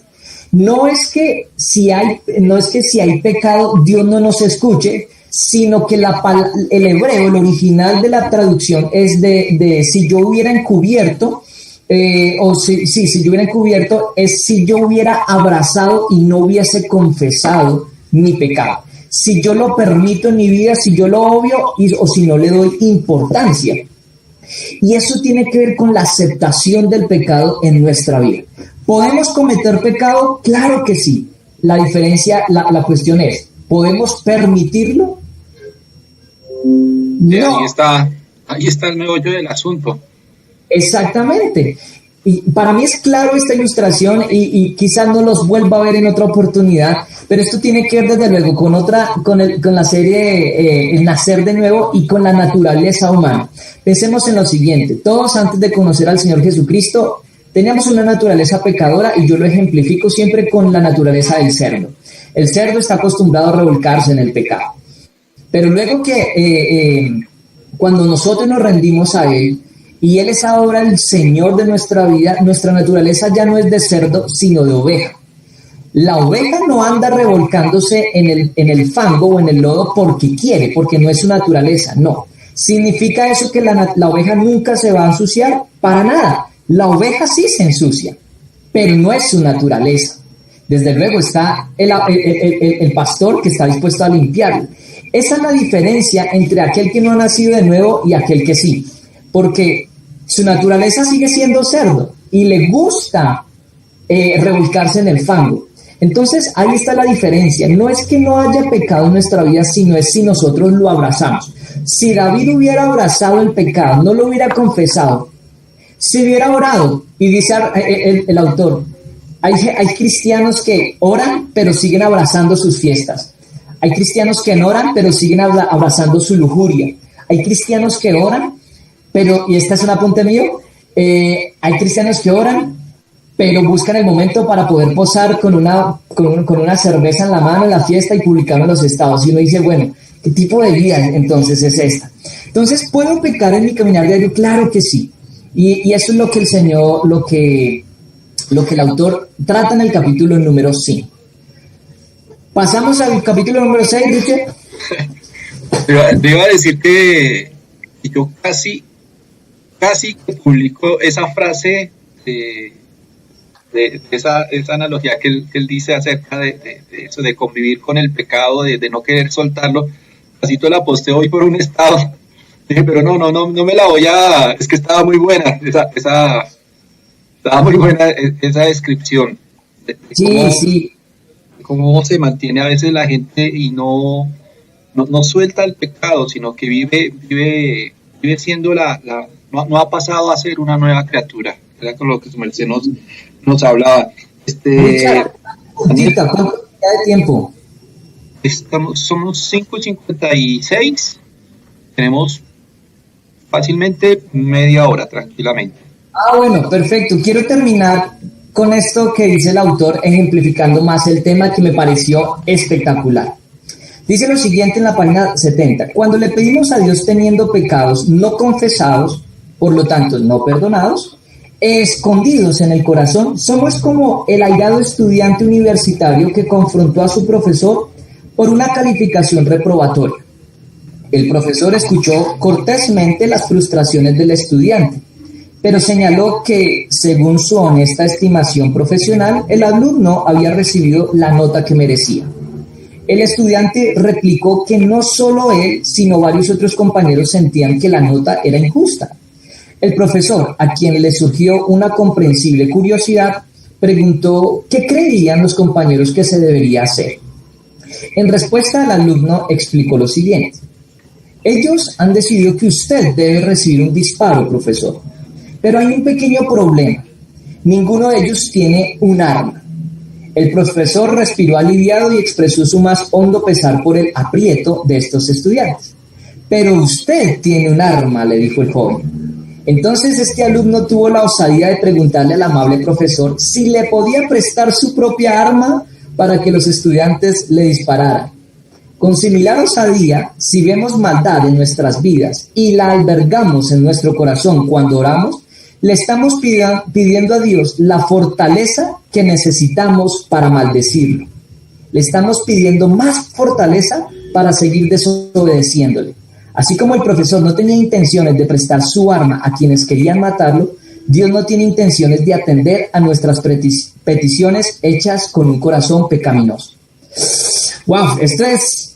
no es que si hay pecado Dios no nos escuche, sino que el hebreo, el original de la traducción es de si yo hubiera encubierto, si yo hubiera encubierto, es si yo hubiera abrazado y no hubiese confesado mi pecado. Si yo lo permito en mi vida, si yo lo obvio o si no le doy importancia. Y eso tiene que ver con la aceptación del pecado en nuestra vida. ¿Podemos cometer pecado? Claro que sí. La diferencia, la cuestión es, ¿podemos permitirlo? No. Ahí está el meollo del asunto. Exactamente. Y para mí es claro esta ilustración y quizás no los vuelva a ver en otra oportunidad, pero esto tiene que ver desde luego con la serie El Nacer de Nuevo y con la naturaleza humana. Pensemos en lo siguiente: todos antes de conocer al Señor Jesucristo teníamos una naturaleza pecadora, y yo lo ejemplifico siempre con la naturaleza del cerdo. El cerdo está acostumbrado a revolcarse en el pecado, pero luego que cuando nosotros nos rendimos a Él, y Él es ahora el Señor de nuestra vida, nuestra naturaleza ya no es de cerdo, sino de oveja. La oveja no anda revolcándose en el fango o en el lodo porque quiere, porque no es su naturaleza, no. ¿Significa eso que la oveja nunca se va a ensuciar? Para nada. La oveja sí se ensucia, pero no es su naturaleza. Desde luego está el pastor que está dispuesto a limpiarlo. Esa es la diferencia entre aquel que no ha nacido de nuevo y aquel que sí. Porque su naturaleza sigue siendo cerdo y le gusta revolcarse en el fango. Entonces ahí está la diferencia. No es que no haya pecado en nuestra vida, sino es si nosotros lo abrazamos. Si David hubiera abrazado el pecado, no lo hubiera confesado, si hubiera orado, y dice el autor, hay cristianos que oran pero siguen abrazando sus fiestas. Hay cristianos que no oran pero siguen abrazando su lujuria. Hay cristianos que oran, pero, y este es un apunte mío, hay cristianos que oran, pero buscan el momento para poder posar con una cerveza en la mano en la fiesta y publicarlo en los estados. Y uno dice, bueno, ¿qué tipo de vida entonces es esta? Entonces, ¿puedo pecar en mi caminar diario? Claro que sí. Y eso es lo que el Señor, lo que el autor trata en el capítulo número 5. Pasamos al capítulo número 6, Richard. Te iba a decir que yo casi que publico esa frase de esa analogía que él dice acerca de eso, de convivir con el pecado, de no querer soltarlo. Casi te la posté hoy por un estado. Dije, pero no me la voy a... Es que estaba muy buena estaba muy buena esa descripción. Sí. Cómo se mantiene a veces la gente y no suelta el pecado, sino que vive siendo no ha pasado a ser una nueva criatura. Era con lo que su merced nos hablaba. ¿Cuánto queda de tiempo? Somos 5:56. Tenemos fácilmente media hora, tranquilamente. Bueno, perfecto. Quiero terminar con esto que dice el autor, ejemplificando más el tema, que me pareció espectacular. Dice lo siguiente en la página 70. Cuando le pedimos a Dios teniendo pecados no confesados, por lo tanto no perdonados, escondidos en el corazón, somos como el airado estudiante universitario que confrontó a su profesor por una calificación reprobatoria. El profesor escuchó cortésmente las frustraciones del estudiante, pero señaló que, según su honesta estimación profesional, el alumno había recibido la nota que merecía. El estudiante replicó que no solo él, sino varios otros compañeros sentían que la nota era injusta. El profesor, a quien le surgió una comprensible curiosidad, preguntó qué creían los compañeros que se debería hacer. En respuesta, el alumno explicó lo siguiente: ellos han decidido que usted debe recibir un disparo, profesor, pero hay un pequeño problema. Ninguno de ellos tiene un arma. El profesor respiró aliviado y expresó su más hondo pesar por el aprieto de estos estudiantes. Pero usted tiene un arma, le dijo el joven. Entonces este alumno tuvo la osadía de preguntarle al amable profesor si le podía prestar su propia arma para que los estudiantes le dispararan. Con similar osadía, si vemos maldad en nuestras vidas y la albergamos en nuestro corazón cuando oramos, le estamos pidiendo a Dios la fortaleza que necesitamos para maldecirlo. Le estamos pidiendo más fortaleza para seguir desobedeciéndole. Así como el profesor no tenía intenciones de prestar su arma a quienes querían matarlo, Dios no tiene intenciones de atender a nuestras peticiones hechas con un corazón pecaminoso. ¡Wow! Esto es...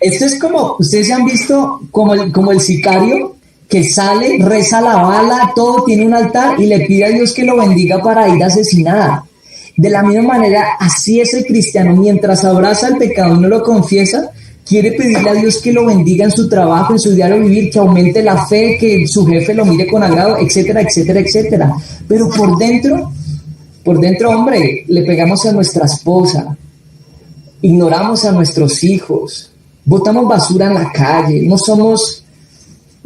Esto es como, ustedes se han visto como el sicario que sale, reza la bala, todo, tiene un altar y le pide a Dios que lo bendiga para ir a asesinar. De la misma manera, así es el cristiano. Mientras abraza el pecado y no lo confiesa, quiere pedirle a Dios que lo bendiga en su trabajo, en su diario vivir, que aumente la fe, que su jefe lo mire con agrado, etcétera, etcétera, etcétera. Pero por dentro, hombre, le pegamos a nuestra esposa, ignoramos a nuestros hijos, botamos basura en la calle,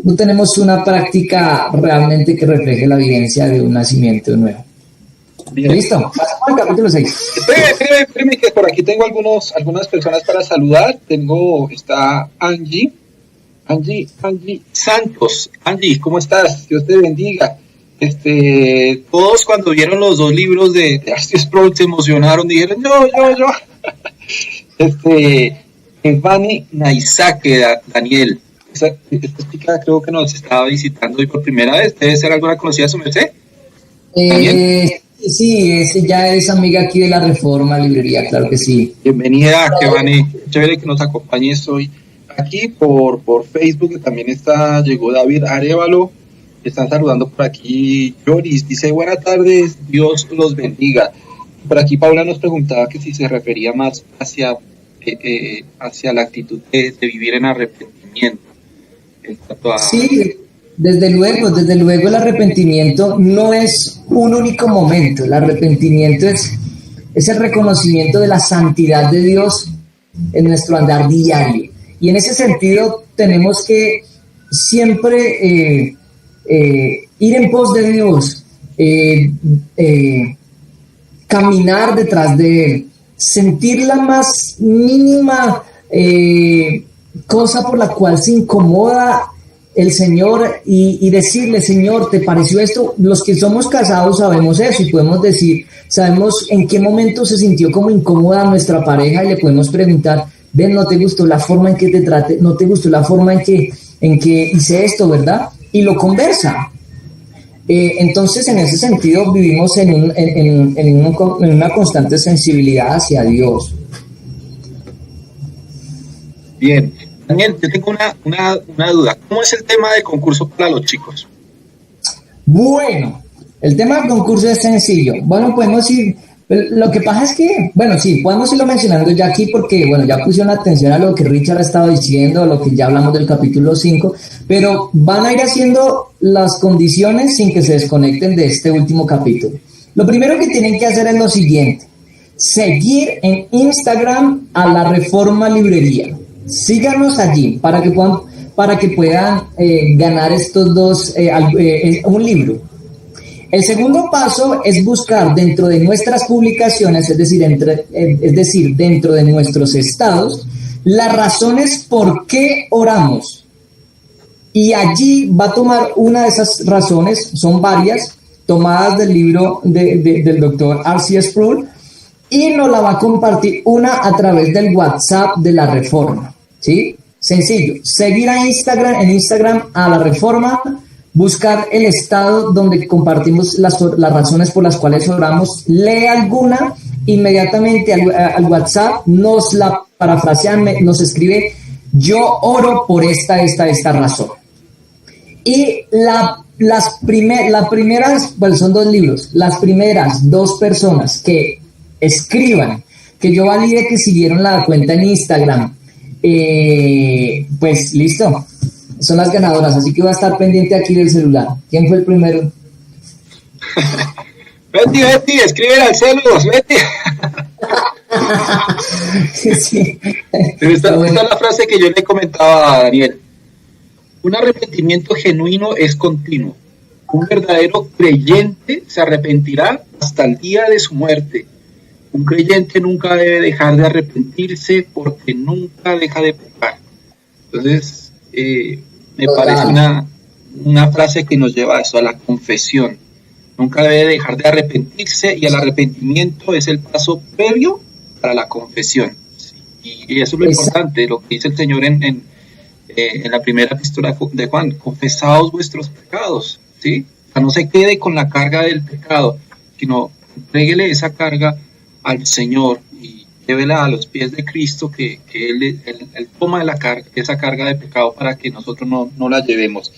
no tenemos una práctica realmente que refleje la vivencia de un nacimiento nuevo. Bien. ¿Listo? Pasamos al capítulo 6. Espérame, que por aquí tengo algunas personas para saludar. Está Angie Santos. Angie, ¿cómo estás? Dios te bendiga. Todos cuando vieron los 2 libros de R.C. Sproul se emocionaron, dijeron yo. Evani Naisake, Daniel. Esta chica creo que nos estaba visitando hoy por primera vez. ¿Debe ser alguna conocida de su merced? Sí, ya es amiga aquí de la Reforma Librería, claro que sí. Bienvenida, Evani. Chévere que nos acompañes hoy aquí por Facebook, que también llegó David Arevalo. Están saludando por aquí. Joris dice: buenas tardes, Dios los bendiga. Por aquí Paula nos preguntaba que si se refería más hacia la actitud de vivir en arrepentimiento. Sí, desde luego el arrepentimiento no es un único momento. El arrepentimiento es el reconocimiento de la santidad de Dios en nuestro andar diario. Y en ese sentido tenemos que siempre ir en pos de Dios, caminar detrás de Él, sentir la más mínima cosa por la cual se incomoda el Señor y decirle: Señor, ¿te pareció esto? Los que somos casados sabemos eso y podemos decir, sabemos en qué momento se sintió como incómoda nuestra pareja y le podemos preguntar: ven, ¿no te gustó la forma en que te traté? ¿No te gustó la forma en que hice esto, verdad? Y lo conversa. Entonces, en ese sentido, vivimos en una constante sensibilidad hacia Dios. Bien. Daniel, yo tengo una duda. ¿Cómo es el tema del concurso para los chicos? Bueno, el tema del concurso es sencillo. Bueno, podemos ir... Lo que pasa es que, bueno, sí, podemos irlo mencionando ya aquí porque, bueno, ya pusieron atención a lo que Richard ha estado diciendo, a lo que ya hablamos del capítulo 5, pero van a ir haciendo las condiciones sin que se desconecten de este último capítulo. Lo primero que tienen que hacer es lo siguiente: seguir en Instagram a la Reforma Librería. Síganos allí para que puedan ganar estos dos, un libro. El segundo paso es buscar dentro de nuestras publicaciones, es decir, dentro de nuestros estados, las razones por qué oramos. Y allí va a tomar una de esas razones, son varias, tomadas del libro del doctor R.C. Sproul, y nos la va a compartir una a través del WhatsApp de la Reforma. ¿Sí? Sencillo, seguir en Instagram a la Reforma, buscar el estado donde compartimos las razones por las cuales oramos, lee alguna, inmediatamente al WhatsApp, nos la parafrasean, nos escribe: yo oro por esta razón. Y las primeras, bueno, son 2 libros, las primeras 2 personas que escriban, que yo valide que siguieron la cuenta en Instagram. Pues listo, son las ganadoras, así que voy a estar pendiente aquí del celular. ¿Quién fue el primero? Betty, escribe al celular, Betty. Sí. Esta es la frase que yo le comentaba a Daniel. Un arrepentimiento genuino es continuo. Un verdadero creyente se arrepentirá hasta el día de su muerte. Un creyente nunca debe dejar de arrepentirse porque nunca deja de pecar. Entonces, me parece una frase que nos lleva a eso, a la confesión. Nunca debe dejar de arrepentirse, y el arrepentimiento es el paso previo para la confesión. Y eso es lo importante, lo que dice el Señor en la primera epístola de Juan: confesaos vuestros pecados, ¿sí? O sea, no se quede con la carga del pecado, sino entréguele esa carga al Señor y llévela a los pies de Cristo, que Él toma esa carga de pecado para que nosotros no la llevemos.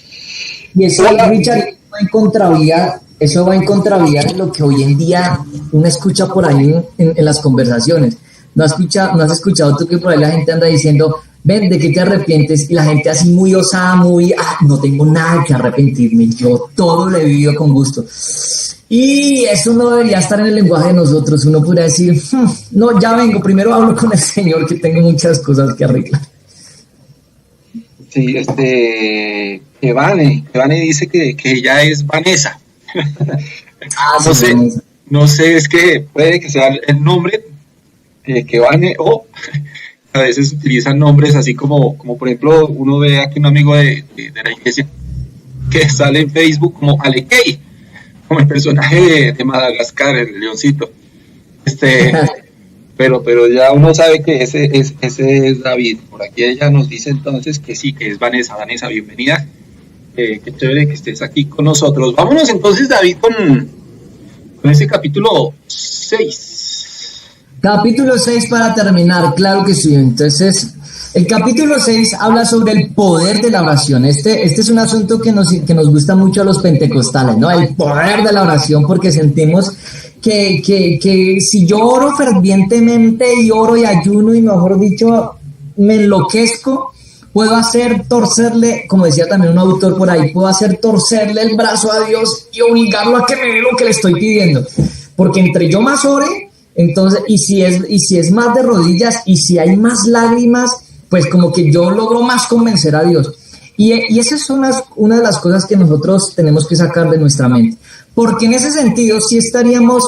Y eso, Richard, eso va en contravía de lo que hoy en día uno escucha por ahí en las conversaciones. ¿No has escuchado tú que por ahí la gente anda diciendo, ven, ¿de qué te arrepientes? Y la gente así muy osada, no tengo nada que arrepentirme, yo todo lo he vivido con gusto. Y eso no debería estar en el lenguaje de nosotros. Uno podría decir, no, ya vengo, primero hablo con el Señor, que tengo muchas cosas que arreglar. Sí, Evane dice que ella es Vanessa. No sé, es que puede que sea el nombre que Vane, o a veces utilizan nombres así como por ejemplo, uno ve aquí un amigo de la iglesia que sale en Facebook como Alekei, como el personaje de Madagascar, el leoncito. Pero ya uno sabe que ese es David. Por aquí ella nos dice entonces que sí, que es Vanessa. Vanessa, bienvenida. Qué chévere que estés aquí con nosotros. Vámonos entonces, David, con ese capítulo 6. Capítulo 6 para terminar, claro que sí. Entonces, el capítulo 6 habla sobre el poder de la oración. Este es un asunto que nos gusta mucho a los pentecostales, ¿no? El poder de la oración, porque sentimos que si yo oro fervientemente y oro y ayuno y, mejor dicho, me enloquezco, puedo hacer torcerle, como decía también un autor por ahí, puedo hacer torcerle el brazo a Dios y obligarlo a que me dé lo que le estoy pidiendo. Porque entre yo más ore, entonces, y si es más de rodillas y si hay más lágrimas, pues como que yo logro más convencer a Dios. Y esa es una de las cosas que nosotros tenemos que sacar de nuestra mente. Porque en ese sentido sí estaríamos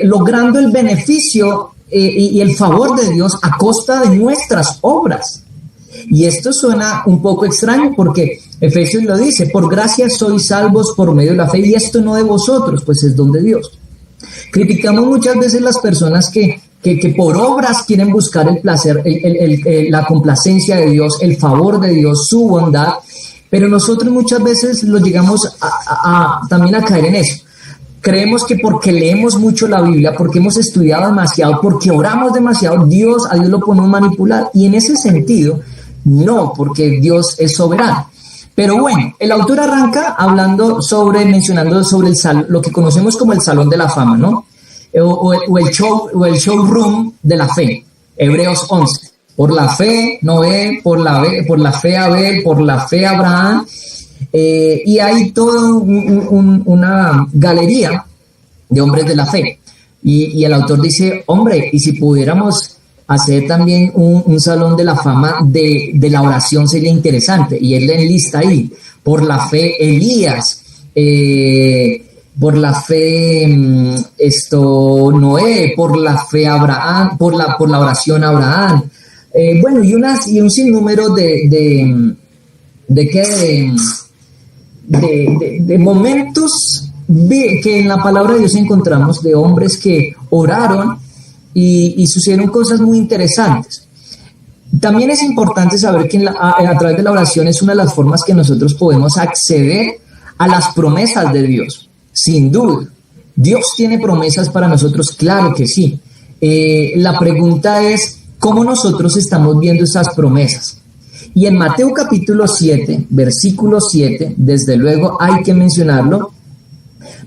logrando el beneficio y el favor de Dios a costa de nuestras obras. Y esto suena un poco extraño porque Efesios lo dice: por gracia sois salvos por medio de la fe, y esto no de vosotros, pues es don de Dios. Criticamos muchas veces las personas que por obras quieren buscar el placer, la complacencia de Dios, el favor de Dios, su bondad, pero nosotros muchas veces lo llegamos también a caer en eso. Creemos que porque leemos mucho la Biblia, porque hemos estudiado demasiado, porque oramos demasiado, a Dios lo podemos manipular, y en ese sentido, no, porque Dios es soberano. Pero bueno, el autor arranca mencionando sobre lo que conocemos como el Salón de la Fama, ¿no? O el showroom de la fe, Hebreos 11. Por la fe Noé, por la fe Abel, por la fe Abraham, y hay toda una galería de hombres de la fe. Y el autor dice, hombre, y si pudiéramos hacer también un salón de la fama de la oración sería interesante. Y él le enlista ahí: por la fe Elías, por la fe Noé, por la fe Abraham, por la oración Abraham, bueno, y un sinnúmero de momentos que en la palabra de Dios encontramos, de hombres que oraron y sucedieron cosas muy interesantes. También es importante saber que a través de la oración es una de las formas que nosotros podemos acceder a las promesas de Dios. Sin duda, Dios tiene promesas para nosotros, claro que sí. La pregunta es, ¿cómo nosotros estamos viendo esas promesas? Y en Mateo capítulo 7, versículo 7, desde luego hay que mencionarlo.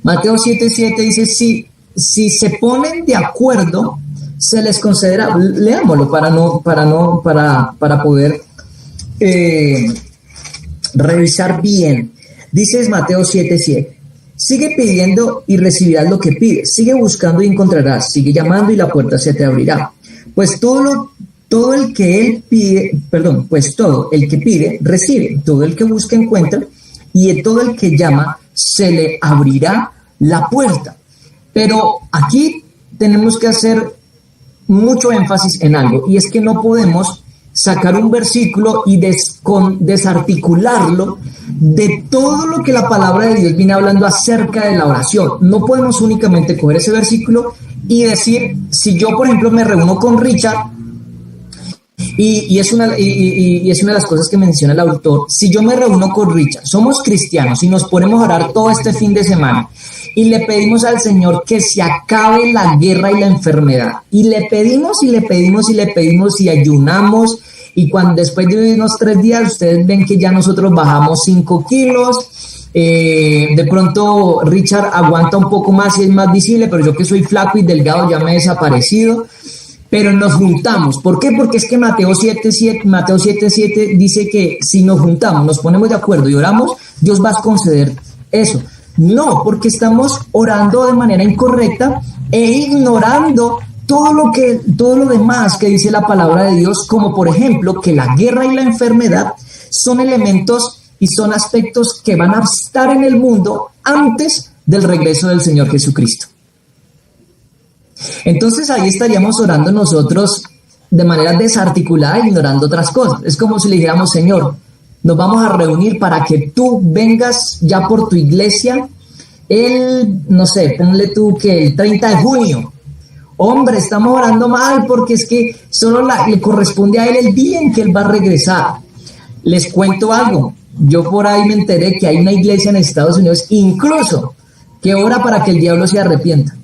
Mateo 7:7 dice, sí, si se ponen de acuerdo, se les concederá. Leámoslo para poder revisar bien. Dice Mateo 7:7. Sigue pidiendo y recibirás lo que pides. Sigue buscando y encontrarás. Sigue llamando y la puerta se te abrirá. Pues todo el que pide, recibe. Todo el que busca, encuentra. Y todo el que llama, se le abrirá la puerta. Pero aquí tenemos que hacer mucho énfasis en algo, y es que no podemos sacar un versículo y desarticularlo de todo lo que la palabra de Dios viene hablando acerca de la oración. No podemos únicamente coger ese versículo y decir, si yo, por ejemplo, me reúno con Richard, y es una de las cosas que menciona el autor, si yo me reúno con Richard, somos cristianos y nos ponemos a orar todo este fin de semana y le pedimos al Señor que se acabe la guerra y la enfermedad, y le pedimos y ayunamos, y cuando después de unos 3 días ustedes ven que ya nosotros bajamos 5 kilos, de pronto Richard aguanta un poco más y es más visible, pero yo que soy flaco y delgado ya me he desaparecido. Pero nos juntamos. ¿Por qué? Porque es que Mateo 7:7 dice que si nos juntamos, nos ponemos de acuerdo y oramos, Dios va a conceder eso. No, porque estamos orando de manera incorrecta e ignorando todo lo demás que dice la palabra de Dios, como por ejemplo que la guerra y la enfermedad son elementos y son aspectos que van a estar en el mundo antes del regreso del Señor Jesucristo. Entonces ahí estaríamos orando nosotros de manera desarticulada, ignorando otras cosas. Es como si le dijéramos, Señor, nos vamos a reunir para que tú vengas ya por tu iglesia ponle tú que el 30 de junio. Hombre, estamos orando mal porque es que solo le corresponde a él el día en que él va a regresar. Les cuento algo. Yo por ahí me enteré que hay una iglesia en Estados Unidos incluso que ora para que el diablo se arrepienta.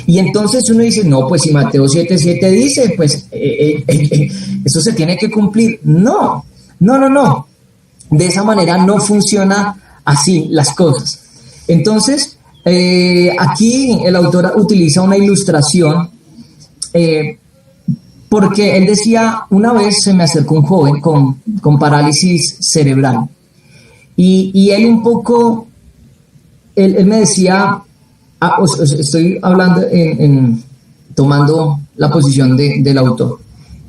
Y entonces uno dice, no, pues si Mateo 7:7 dice, pues eso se tiene que cumplir. No. De esa manera no funciona así las cosas. Entonces, aquí el autor utiliza una ilustración, porque él decía, una vez se me acercó un joven con parálisis cerebral. Y él un poco, él me decía, estoy hablando tomando la posición del autor,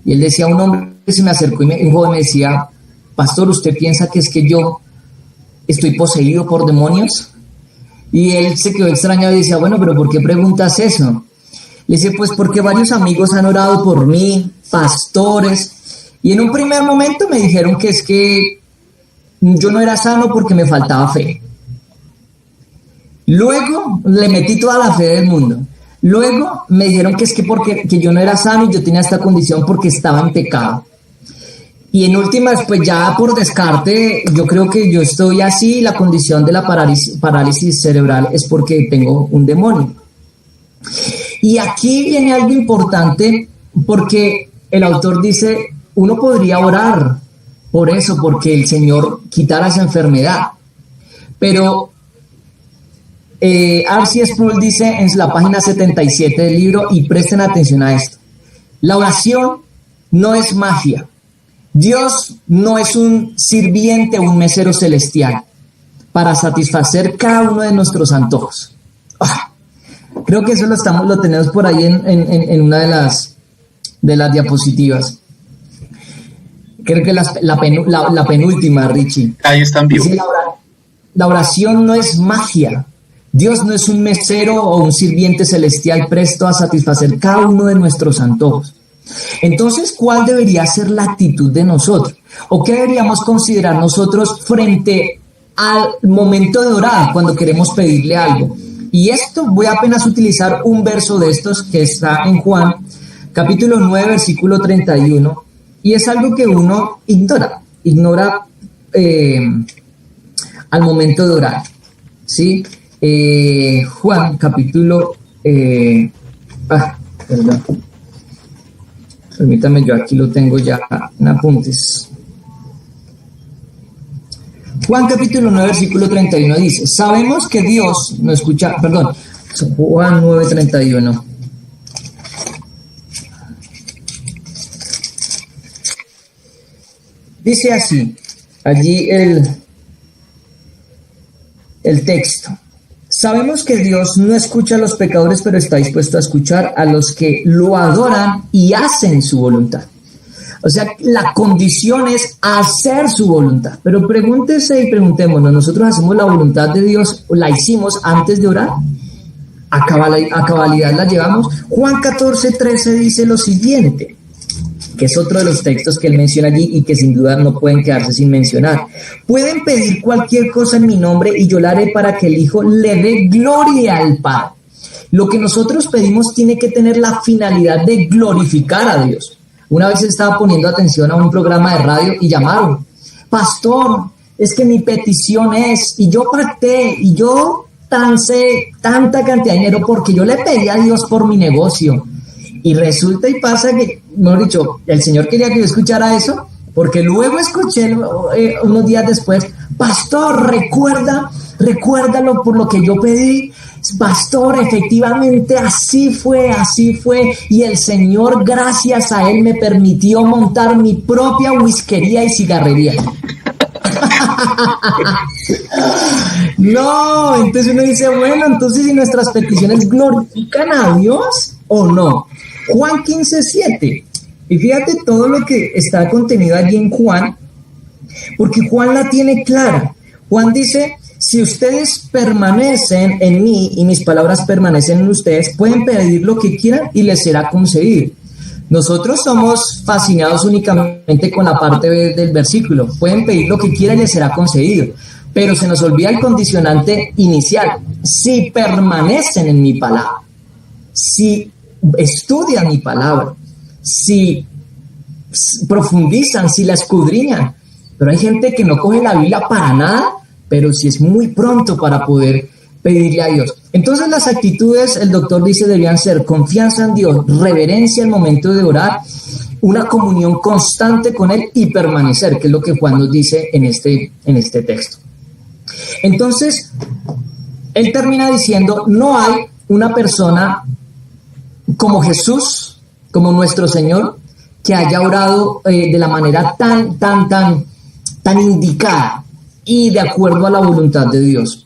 y él decía, un hombre se me acercó y un joven me decía, pastor, ¿usted piensa que es que yo estoy poseído por demonios? Y él se quedó extrañado y decía, bueno, pero ¿por qué preguntas eso? Le dice, pues porque varios amigos han orado por mí, pastores, y en un primer momento me dijeron que es que yo no era sano porque me faltaba fe. Luego le metí toda la fe del mundo. Luego me dijeron que es que yo no era sano y yo tenía esta condición porque estaba en pecado. Y en últimas, pues ya por descarte, yo creo que yo estoy así, la condición de la parálisis cerebral es porque tengo un demonio. Y aquí viene algo importante, porque el autor dice, uno podría orar por eso, porque el Señor quitara esa enfermedad. Pero R.C. Sproul dice en la página 77 del libro, y presten atención a esto, la oración no es magia. Dios no es un sirviente o un mesero celestial para satisfacer cada uno de nuestros antojos. Creo que eso lo tenemos por ahí en una de las diapositivas. Creo que la penúltima, Richie. Ahí están vivos. La oración no es magia. Dios no es un mesero o un sirviente celestial presto a satisfacer cada uno de nuestros antojos. Entonces, ¿cuál debería ser la actitud de nosotros? ¿O qué deberíamos considerar nosotros frente al momento de orar cuando queremos pedirle algo? Y esto voy a apenas utilizar un verso de estos que está en Juan, capítulo 9, versículo 31, y es algo que uno ignora al momento de orar, ¿sí? Juan, capítulo... perdón. Permítame, yo aquí lo tengo ya en apuntes. Juan capítulo 9, versículo 31 dice, sabemos que Dios Juan 9:31. Dice así, allí el texto. Sabemos que Dios no escucha a los pecadores, pero está dispuesto a escuchar a los que lo adoran y hacen su voluntad. O sea, la condición es hacer su voluntad. Pero pregúntese y preguntémonos, ¿nosotros hacemos la voluntad de Dios o la hicimos antes de orar? ¿A cabalidad la llevamos? Juan 14:13 dice lo siguiente, que es otro de los textos que él menciona allí y que sin duda no pueden quedarse sin mencionar. Pueden pedir cualquier cosa en mi nombre y yo la haré para que el Hijo le dé gloria al Padre. Lo que nosotros pedimos tiene que tener la finalidad de glorificar a Dios. Una vez estaba poniendo atención a un programa de radio y llamaron, pastor, es que mi petición es, y yo pacté, y yo tancé tanta cantidad de dinero porque yo le pedí a Dios por mi negocio. Y resulta y pasa que, mejor dicho, el Señor quería que yo escuchara eso, porque luego escuché unos días después, pastor, recuérdalo por lo que yo pedí. Pastor, efectivamente así fue, y el Señor, gracias a él, me permitió montar mi propia whiskería y cigarrería. No, entonces uno dice, bueno, entonces si nuestras peticiones glorifican a Dios o no. Juan 15:7, y fíjate todo lo que está contenido allí en Juan, porque Juan la tiene clara. Juan dice, si ustedes permanecen en mí y mis palabras permanecen en ustedes, pueden pedir lo que quieran y les será concedido. Nosotros somos fascinados únicamente con la parte del versículo. Pueden pedir lo que quieran y les será concedido. Pero se nos olvida el condicionante inicial. Si permanecen en mi palabra, si estudian mi palabra, si profundizan, si la escudriñan. Pero hay gente que no coge la Biblia para nada, pero sí es muy pronto para poder pedirle a Dios. Entonces las actitudes, el doctor dice, debían ser confianza en Dios, reverencia al momento de orar, una comunión constante con Él y permanecer, que es lo que Juan nos dice en este texto. Entonces, él termina diciendo, no hay una persona como Jesús, como nuestro Señor, que haya orado de la manera tan indicada y de acuerdo a la voluntad de Dios.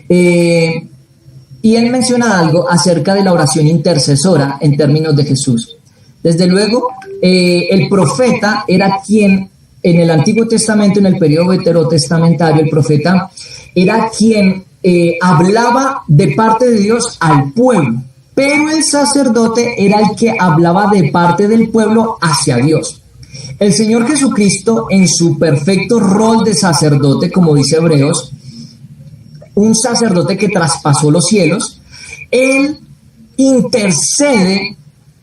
Y él menciona algo acerca de la oración intercesora en términos de Jesús. Desde luego, el profeta era quien, en el Antiguo Testamento, en el periodo veterotestamentario, el profeta era quien hablaba de parte de Dios al pueblo, pero el sacerdote era el que hablaba de parte del pueblo hacia Dios. El Señor Jesucristo, en su perfecto rol de sacerdote, como dice Hebreos, un sacerdote que traspasó los cielos, él intercede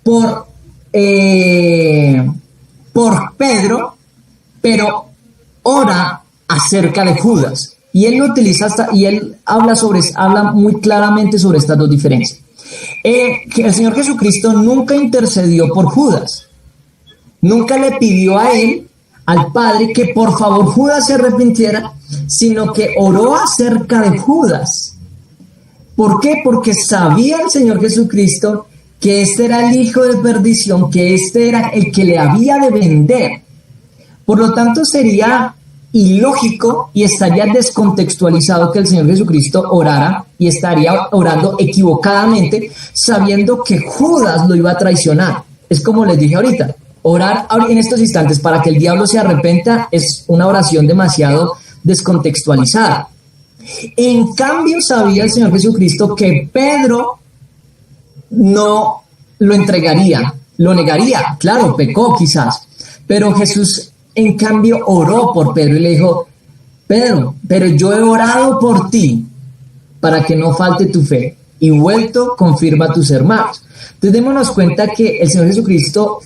por Pedro, pero ora acerca de Judas. Y él lo utiliza y él habla muy claramente sobre estas dos diferencias. Que el Señor Jesucristo nunca intercedió por Judas. Nunca le pidió a él, al Padre, que por favor Judas se arrepintiera, sino que oró acerca de Judas. ¿Por qué? Porque sabía el Señor Jesucristo que este era el hijo de perdición, que este era el que le había de vender. Por lo tanto, sería ilógico y estaría descontextualizado que el Señor Jesucristo orara y estaría orando equivocadamente, sabiendo que Judas lo iba a traicionar. Es como les dije ahorita, orar en estos instantes para que el diablo se arrepienta es una oración demasiado descontextualizada. En cambio, sabía el Señor Jesucristo que Pedro no lo entregaría, lo negaría, claro, pecó quizás, pero Jesús en cambio oró por Pedro y le dijo, Pedro, pero yo he orado por ti para que no falte tu fe y vuelto confirma a tus hermanos. Entonces démonos cuenta que el Señor Jesucristo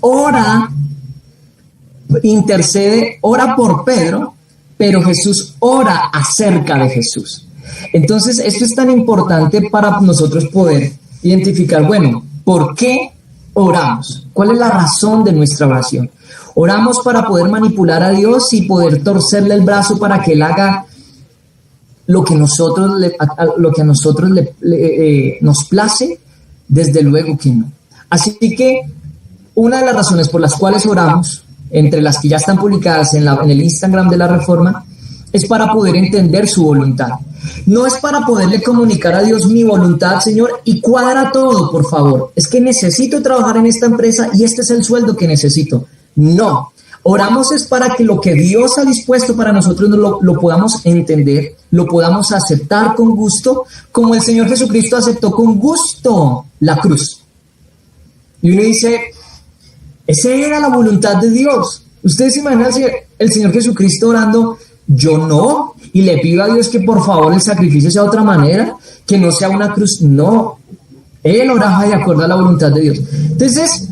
intercede, ora por Pedro, pero Jesús ora acerca de Jesús. Entonces esto es tan importante para nosotros poder identificar, bueno, ¿por qué oramos? ¿Cuál es la razón de nuestra oración? ¿Oramos para poder manipular a Dios y poder torcerle el brazo para que Él haga lo que a nosotros nos place, desde luego que no. Así que una de las razones por las cuales oramos, entre las que ya están publicadas en el Instagram de la Reforma, es para poder entender su voluntad. No es para poderle comunicar a Dios mi voluntad, Señor, y cuadra todo, por favor. Es que necesito trabajar en esta empresa y este es el sueldo que necesito. No. Oramos es para que lo que Dios ha dispuesto para nosotros lo podamos entender, lo podamos aceptar con gusto, como el Señor Jesucristo aceptó con gusto la cruz. Y uno dice, esa era la voluntad de Dios. Ustedes se imaginan el Señor Jesucristo orando, yo no, y le pido a Dios que por favor el sacrificio sea de otra manera, que no sea una cruz. No, Él oraba de acuerdo a la voluntad de Dios. Entonces,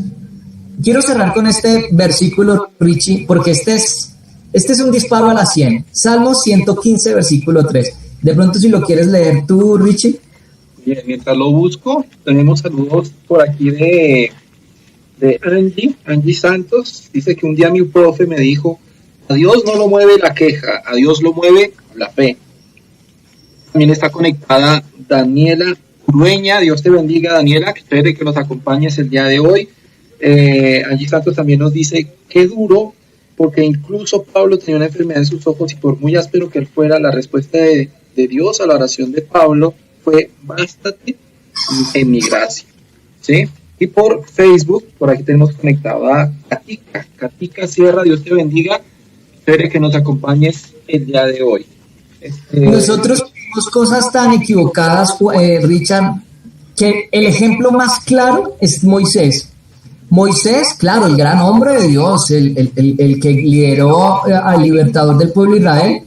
quiero cerrar con este versículo, Richie, porque este es un disparo a la 100. Salmo 115, versículo 3. De pronto, si lo quieres leer tú, Richie. Bien, mientras lo busco, tenemos saludos por aquí de Angie Santos. Dice que un día mi profe me dijo, a Dios no lo mueve la queja, a Dios lo mueve la fe. También está conectada Daniela Urueña. Dios te bendiga, Daniela, que espere que nos acompañes el día de hoy. Angie Santos también nos dice, qué duro, porque incluso Pablo tenía una enfermedad en sus ojos y por muy áspero que él fuera, la respuesta de Dios a la oración de Pablo fue, bástate en mi gracia. ¿Sí? Y por Facebook, por aquí tenemos conectado a Katica Sierra. Dios te bendiga, espere que nos acompañes el día de hoy. Nosotros tenemos cosas tan equivocadas, Richard, que el ejemplo más claro es Moisés. Moisés, claro, el gran hombre de Dios, el que lideró al libertador del pueblo de Israel.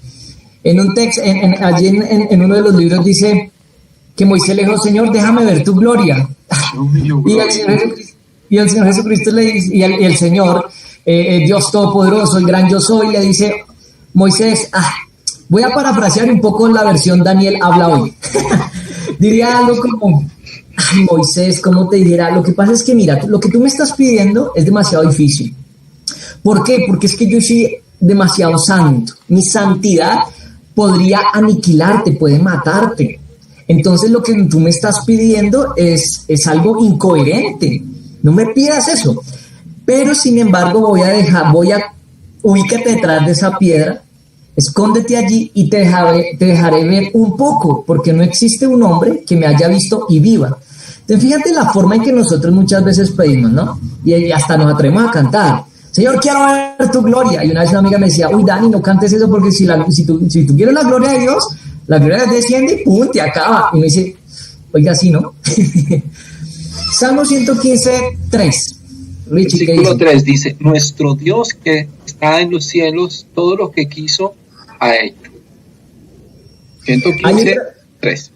En un texto, allí en uno de los libros dice que Moisés le dijo, Señor, déjame ver tu gloria. Y el Señor Jesucristo le dice, y el Señor, Dios Todopoderoso, el gran yo soy, le dice, Moisés, voy a parafrasear un poco la versión Daniel habla hoy. Diría algo como, Moisés, ¿cómo te dirá? Lo que pasa es que mira, lo que tú me estás pidiendo es demasiado difícil. ¿Por qué? Porque es que yo soy demasiado santo. Mi santidad podría aniquilarte, puede matarte. Entonces lo que tú me estás pidiendo es algo incoherente. No me pidas eso. Pero sin embargo ubícate detrás de esa piedra, escóndete allí y te dejaré ver un poco, porque no existe un hombre que me haya visto y viva. Entonces fíjate la forma en que nosotros muchas veces pedimos, ¿no? Y hasta nos atrevemos a cantar. Señor, quiero ver tu gloria. Y una vez una amiga me decía, uy, Dani, no cantes eso porque si tú quieres la gloria de Dios, la gloria desciende y pum, te acaba. Y me dice, oiga, sí, ¿no? Salmo 115, 3. Richie, versículo 3 dice, nuestro Dios que está en los cielos, todo lo que quiso ha hecho. 115, 3.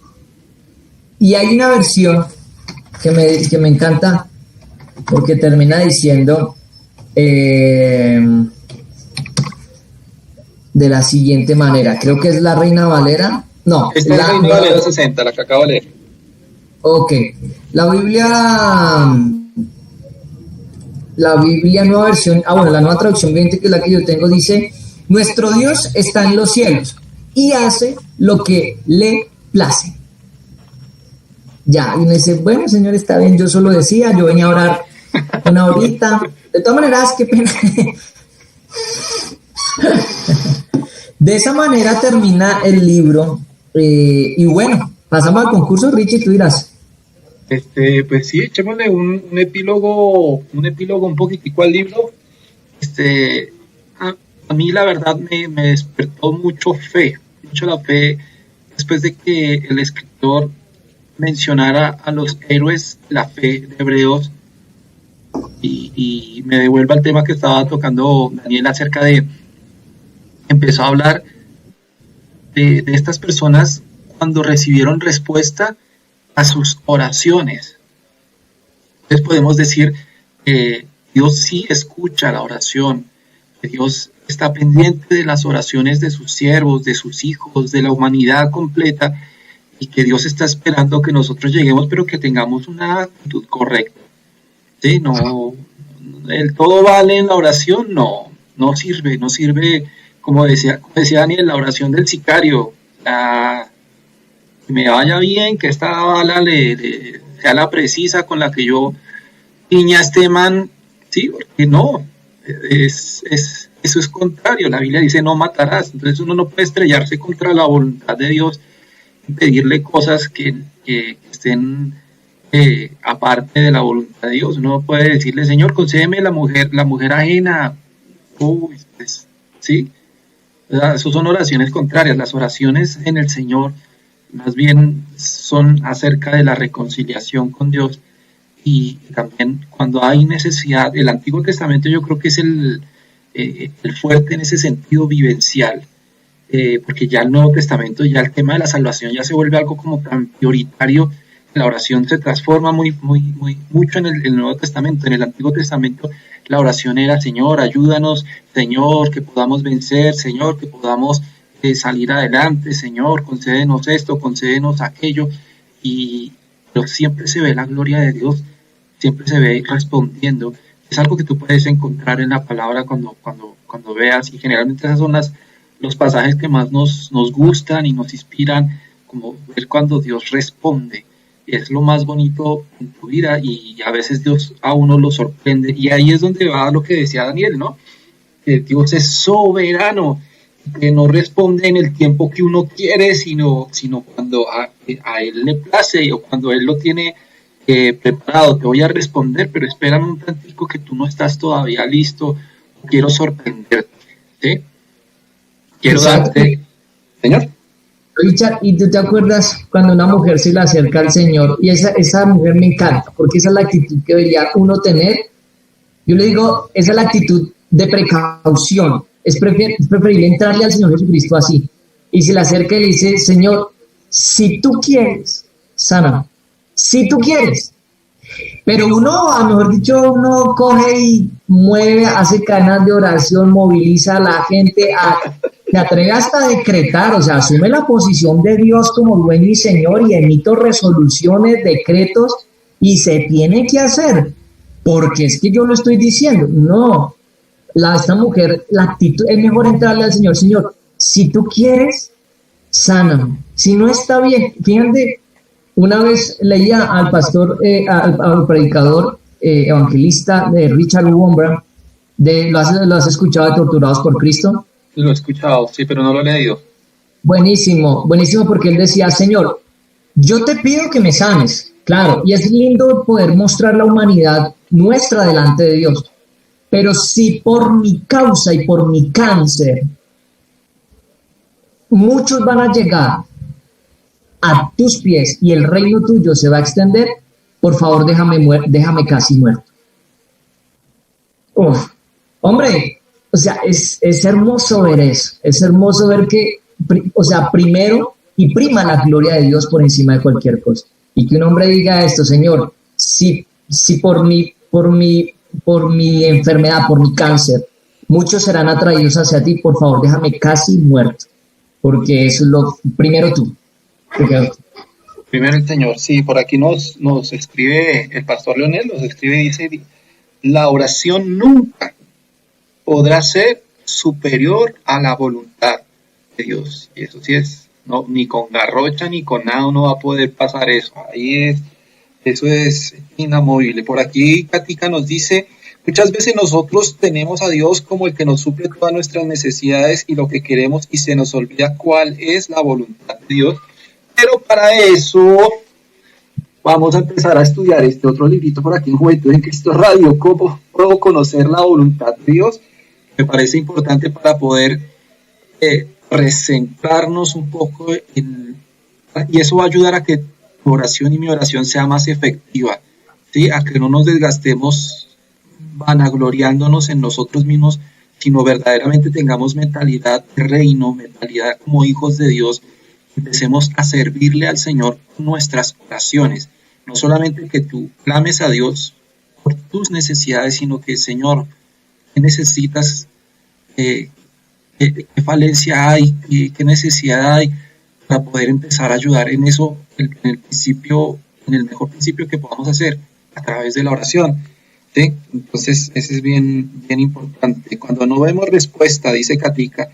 Y hay una versión que me encanta porque termina diciendo de la siguiente manera, creo que es la Reina Valera. No, esta es la Reina Valera 60, la que acabo de leer. Ok, la Biblia nueva versión, la nueva traducción 20, que es la que yo tengo, dice, nuestro Dios está en los cielos y hace lo que le place. Ya, y me dice, bueno, Señor, está bien, yo solo decía, yo venía a orar una horita. De todas maneras, qué pena. De esa manera termina el libro. Y bueno, pasamos al concurso, Richie, tú dirás. Pues sí, echémosle un epílogo un poquitico al libro. A mí la verdad me despertó mucho la fe, después de que el escritor mencionara a los héroes de la fe de Hebreos y me devuelva al tema que estaba tocando Daniel acerca de, empezó a hablar de estas personas cuando recibieron respuesta a sus oraciones. Entonces podemos decir que Dios sí escucha la oración, que Dios está pendiente de las oraciones de sus siervos, de sus hijos, de la humanidad completa, y que Dios está esperando que nosotros lleguemos, pero que tengamos una actitud correcta. ¿Sí? No, el todo vale en la oración, no sirve, como decía Daniel, la oración del sicario. que me vaya bien, que esta bala sea la precisa con la que yo piña a este man, sí, porque no, eso es contrario, la Biblia dice no matarás, entonces uno no puede estrellarse contra la voluntad de Dios y pedirle cosas que estén aparte de la voluntad de Dios. Uno puede decirle, Señor, concédeme la mujer ajena, pues, sí, esas son oraciones contrarias. Las oraciones en el Señor más bien son acerca de la reconciliación con Dios, y también cuando hay necesidad. El Antiguo Testamento yo creo que es el fuerte en ese sentido vivencial, porque ya el Nuevo Testamento, ya el tema de la salvación ya se vuelve algo como tan prioritario. La oración se transforma mucho en el Nuevo Testamento. En el Antiguo Testamento la oración era, Señor, ayúdanos, Señor, que podamos vencer, Señor, que podamos salir adelante, Señor, concédenos esto, concédenos aquello, pero siempre se ve la gloria de Dios, siempre se ve respondiendo. Es algo que tú puedes encontrar en la palabra cuando veas, y generalmente esos son los pasajes que más nos gustan y nos inspiran, como ver cuando Dios responde. Es lo más bonito en tu vida, y a veces Dios a uno lo sorprende, y ahí es donde va lo que decía Daniel, ¿no? Que Dios es soberano, que no responde en el tiempo que uno quiere, sino cuando a Él le place, o cuando Él lo tiene preparado. Te voy a responder, pero espérame un tantico que tú no estás todavía listo, quiero sorprenderte, ¿sí? Quiero darte... Señor. Richard, ¿y tú te acuerdas cuando una mujer se le acerca al Señor? Y esa mujer me encanta, porque esa es la actitud que debería uno tener. Yo le digo, esa es la actitud de precaución. Es preferible entrarle al Señor Jesucristo así. Y se le acerca y le dice, Señor, si tú quieres, sana. Si tú quieres. Pero mejor dicho, uno coge y mueve, hace cadenas de oración, moviliza a la gente, se atreve hasta a decretar, o sea, asume la posición de Dios como dueño y Señor, y emito resoluciones, decretos, y se tiene que hacer, porque es que yo lo estoy diciendo. No, esta mujer, la actitud, es mejor entrarle al Señor, Señor, si tú quieres, sáname. Si no está bien, fíjate, una vez leía al pastor, al predicador evangelista de Richard Wurmbrand, ¿lo has escuchado, de Torturados por Cristo? Lo he escuchado, sí, pero no lo he leído. Buenísimo, porque él decía, Señor, yo te pido que me sanes, claro, y es lindo poder mostrar la humanidad nuestra delante de Dios, pero si por mi causa y por mi cáncer muchos van a llegar a tus pies y el reino tuyo se va a extender, por favor déjame casi muerto. Uf, hombre, o sea, es hermoso ver eso, es hermoso ver que, o sea, primero y prima la gloria de Dios por encima de cualquier cosa. Y que un hombre diga esto, Señor, si por mi enfermedad, por mi cáncer, muchos serán atraídos hacia ti, por favor déjame casi muerto, porque eso es lo primero tú. Primero el Señor. Sí, por aquí nos escribe el pastor Leonel, y dice, la oración nunca podrá ser superior a la voluntad de Dios. Y eso sí es, no, ni con garrocha ni con nada uno va a poder pasar eso. Eso es inamovible. Por aquí Katica nos dice, muchas veces nosotros tenemos a Dios como el que nos suple todas nuestras necesidades y lo que queremos, y se nos olvida cuál es la voluntad de Dios. Pero para eso vamos a empezar a estudiar este otro librito por aquí en Juventud en Cristo Radio, cómo puedo conocer la voluntad de Dios. Me parece importante para poder recentrarnos un poco y eso va a ayudar a que tu oración y mi oración sea más efectiva, ¿sí? A que no nos desgastemos vanagloriándonos en nosotros mismos, sino verdaderamente tengamos mentalidad de reino, mentalidad como hijos de Dios. Empecemos a servirle al Señor con nuestras oraciones. No solamente que tú clames a Dios por tus necesidades, sino que, Señor, ¿qué necesitas? ¿Qué falencia hay? ¿Qué necesidad hay? Para poder empezar a ayudar en eso, en el mejor principio que podamos hacer, a través de la oración. ¿Sí? Entonces, eso es bien, bien importante. Cuando no vemos respuesta, dice Katica,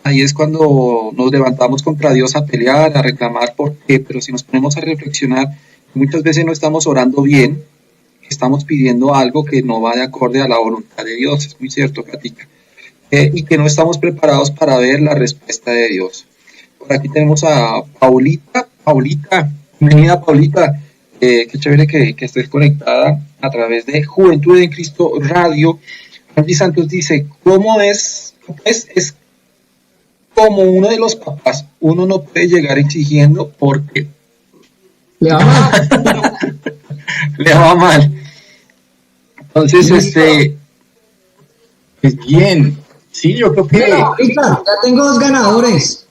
ahí es cuando nos levantamos contra Dios a pelear, a reclamar por qué, pero si nos ponemos a reflexionar, muchas veces no estamos orando bien, estamos pidiendo algo que no va de acorde a la voluntad de Dios, es muy cierto, Katica, y que no estamos preparados para ver la respuesta de Dios. Por aquí tenemos a Paulita, bienvenida Paulita, qué chévere que estés conectada a través de Juventud en Cristo Radio. Andy Santos dice, ¿cómo es como uno de los papás? Uno no puede llegar exigiendo porque le va mal. Le va mal. Entonces, pues bien. Sí, yo creo que... Bueno, ya tengo 2 ganadores.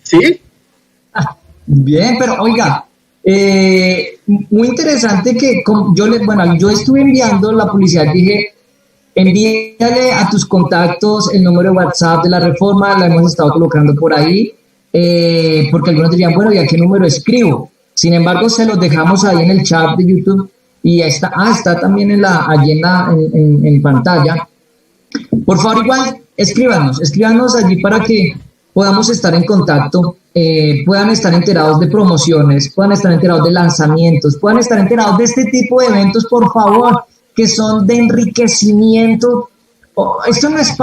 ¿Sí? Bien, pero oiga, muy interesante que yo estuve enviando la publicidad, dije, envíale a tus contactos el número de WhatsApp de la Reforma, la hemos estado colocando por ahí, porque algunos dirían, bueno, ¿y a qué número escribo? Sin embargo, se los dejamos ahí en el chat de YouTube y está también allí en pantalla. Por favor, igual, escríbanos allí para que podamos estar en contacto, puedan estar enterados de promociones, puedan estar enterados de lanzamientos, puedan estar enterados de este tipo de eventos, por favor, que son de enriquecimiento. Esto no es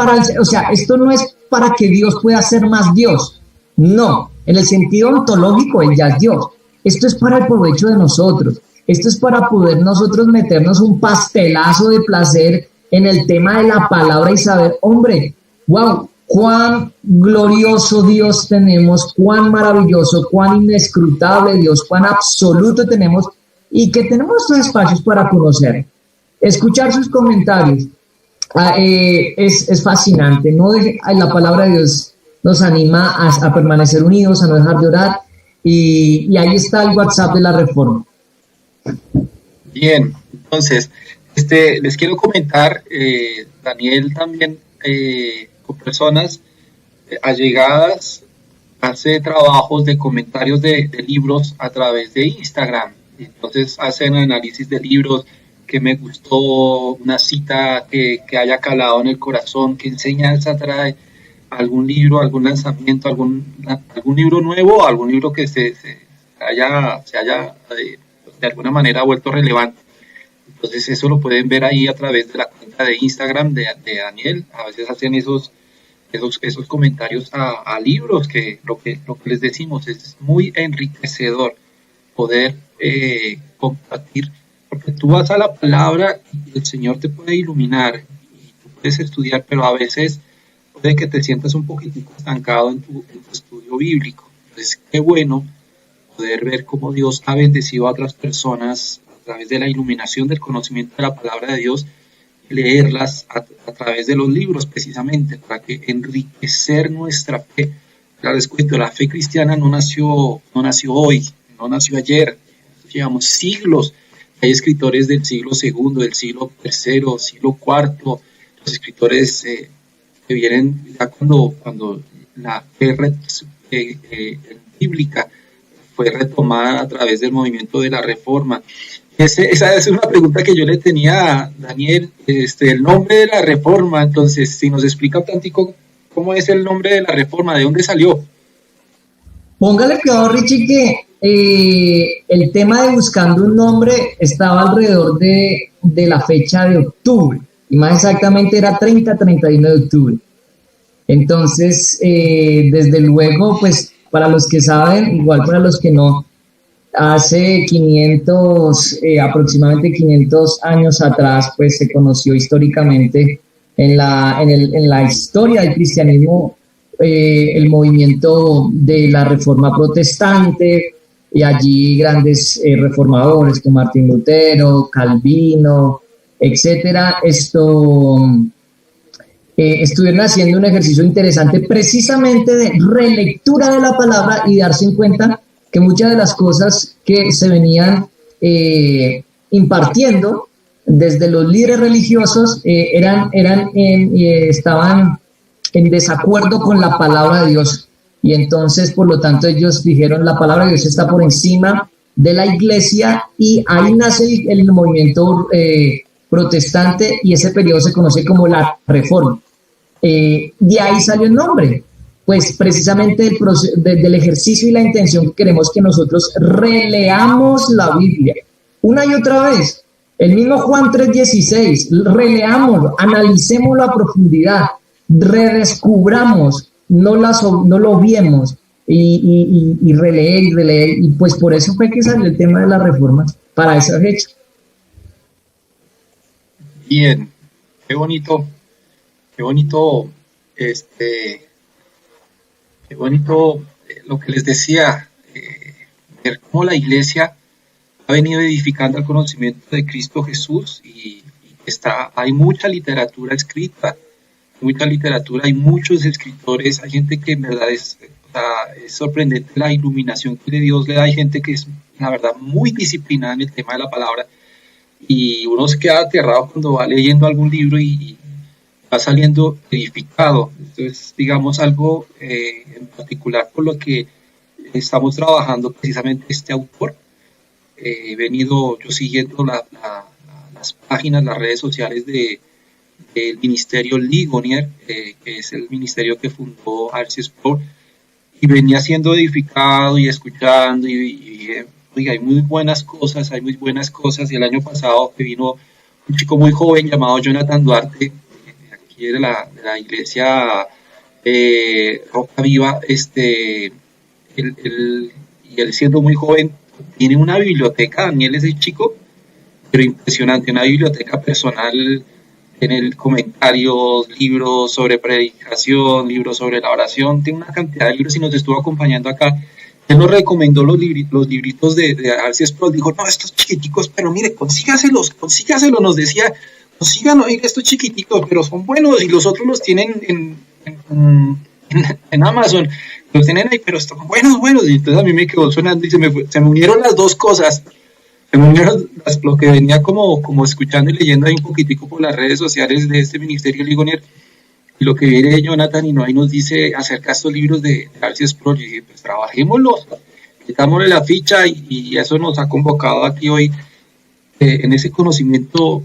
para que Dios pueda ser más Dios. No, en el sentido ontológico, Él ya es Dios. Esto es para el provecho de nosotros. Esto es para poder nosotros meternos un pastelazo de placer en el tema de la palabra y saber, hombre, wow, cuán glorioso Dios tenemos, cuán maravilloso, cuán inescrutable Dios, cuán absoluto tenemos y que tenemos estos espacios para conocer. Escuchar sus comentarios es fascinante, ¿no? La palabra de Dios nos anima a permanecer unidos, a no dejar de orar y ahí está el WhatsApp de la Reforma. Bien, entonces, les quiero comentar, Daniel también con personas allegadas hace trabajos de comentarios de libros a través de Instagram, entonces hacen análisis de libros que me gustó, una cita que haya calado en el corazón, qué enseñanza trae algún libro, algún lanzamiento, algún libro nuevo, algún libro que se haya de alguna manera vuelto relevante. Entonces eso lo pueden ver ahí a través de la cuenta de Instagram de Daniel. A veces hacen esos comentarios a libros que lo que les decimos es muy enriquecedor poder compartir, porque tú vas a la palabra y el Señor te puede iluminar y tú puedes estudiar, pero a veces puede que te sientas un poquitico estancado en tu estudio bíblico. Entonces qué bueno poder ver cómo Dios ha bendecido a otras personas a través de la iluminación del conocimiento de la palabra de Dios, leerlas a través de los libros precisamente para que enriquecer nuestra fe. Claro, les cuento, la fe cristiana no nació hoy, no nació ayer, llevamos siglos. Hay escritores del siglo II, del siglo III, siglo IV, los escritores que vienen ya cuando la fe bíblica fue retomada a través del movimiento de la Reforma. Esa es una pregunta que yo le tenía a Daniel, el nombre de la Reforma. Entonces, si nos explica un tantico cómo es el nombre de la Reforma, ¿de dónde salió? Póngale cuidado, Richie, que el tema de buscando un nombre estaba alrededor de la fecha de octubre, y más exactamente era 30-31 de octubre. Entonces, desde luego, pues, para los que saben, igual para los que no, hace aproximadamente 500 años atrás, pues se conoció históricamente en la historia del cristianismo el movimiento de la Reforma Protestante, y allí grandes reformadores como Martín Lutero, Calvino, etcétera, estuvieron haciendo un ejercicio interesante precisamente de relectura de la palabra y darse en cuenta que muchas de las cosas que se venían impartiendo desde los líderes religiosos estaban en desacuerdo con la palabra de Dios, y entonces por lo tanto ellos dijeron la palabra de Dios está por encima de la iglesia, y ahí nace el movimiento protestante, y ese periodo se conoce como la Reforma. De ahí salió el nombre. pues precisamente del ejercicio y la intención que queremos que nosotros releamos la Biblia una y otra vez. El mismo Juan 3:16, releámoslo, analicémoslo a profundidad, redescubramos, no lo obviemos y releer, y pues por eso fue que salió el tema de las reformas para esa fecha. Bien, qué bonito, lo que les decía, ver cómo la iglesia ha venido edificando el conocimiento de Cristo Jesús y hay mucha literatura escrita, hay muchos escritores, hay gente que en verdad es sorprendente la iluminación que Dios le da, hay gente que es la verdad muy disciplinada en el tema de la palabra y uno se queda aterrado cuando va leyendo algún libro y va saliendo edificado. Entonces, digamos algo en particular por lo que estamos trabajando precisamente este autor. He venido yo siguiendo las páginas, las redes sociales del ministerio Ligonier, que es el ministerio que fundó R.C. Sproul, y venía siendo edificado y escuchando oiga, hay muy buenas cosas, y el año pasado que vino un chico muy joven llamado Jonathan Duarte, aquí de la iglesia Roca Viva, él siendo muy joven, tiene una biblioteca, Daniel, ese chico, pero impresionante, una biblioteca personal, tiene comentarios, libros sobre predicación, libros sobre la oración, tiene una cantidad de libros y nos estuvo acompañando acá. Él nos recomendó los libritos de R.C. Sproul, dijo, no, estos chiquiticos, pero mire, consígaselos, nos decía, consíganos, oiga, estos chiquiticos, pero son buenos, y los otros los tienen en Amazon, los tienen ahí, pero están buenos, y entonces a mí me quedó sonando y se me unieron las dos cosas, lo que venía como escuchando y leyendo ahí un poquitico por las redes sociales de este ministerio Ligonier, y lo que viene Jonathan y ahí nos dice acerca de estos libros de R.C. Sproul, y dije, pues trabajémoslos, quitámosle la ficha, y eso nos ha convocado aquí hoy en ese conocimiento,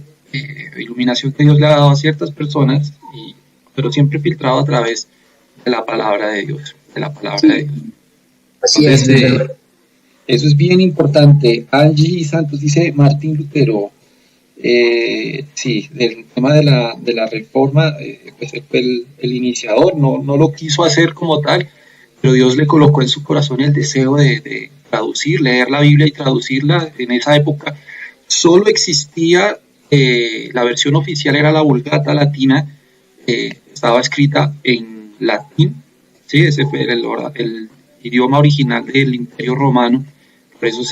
iluminación que Dios le ha dado a ciertas personas, pero siempre filtrado a través de la palabra de Dios, Así es. Eso es bien importante. Angie Santos dice, Martín Lutero, sí, del tema de la reforma, pues él fue el iniciador, no lo quiso hacer como tal, pero Dios le colocó en su corazón el deseo de traducir, leer la Biblia y traducirla. En esa época solo existía, la versión oficial era la Vulgata latina, estaba escrita en latín, sí, ese fue el idioma original del Imperio Romano. Por eso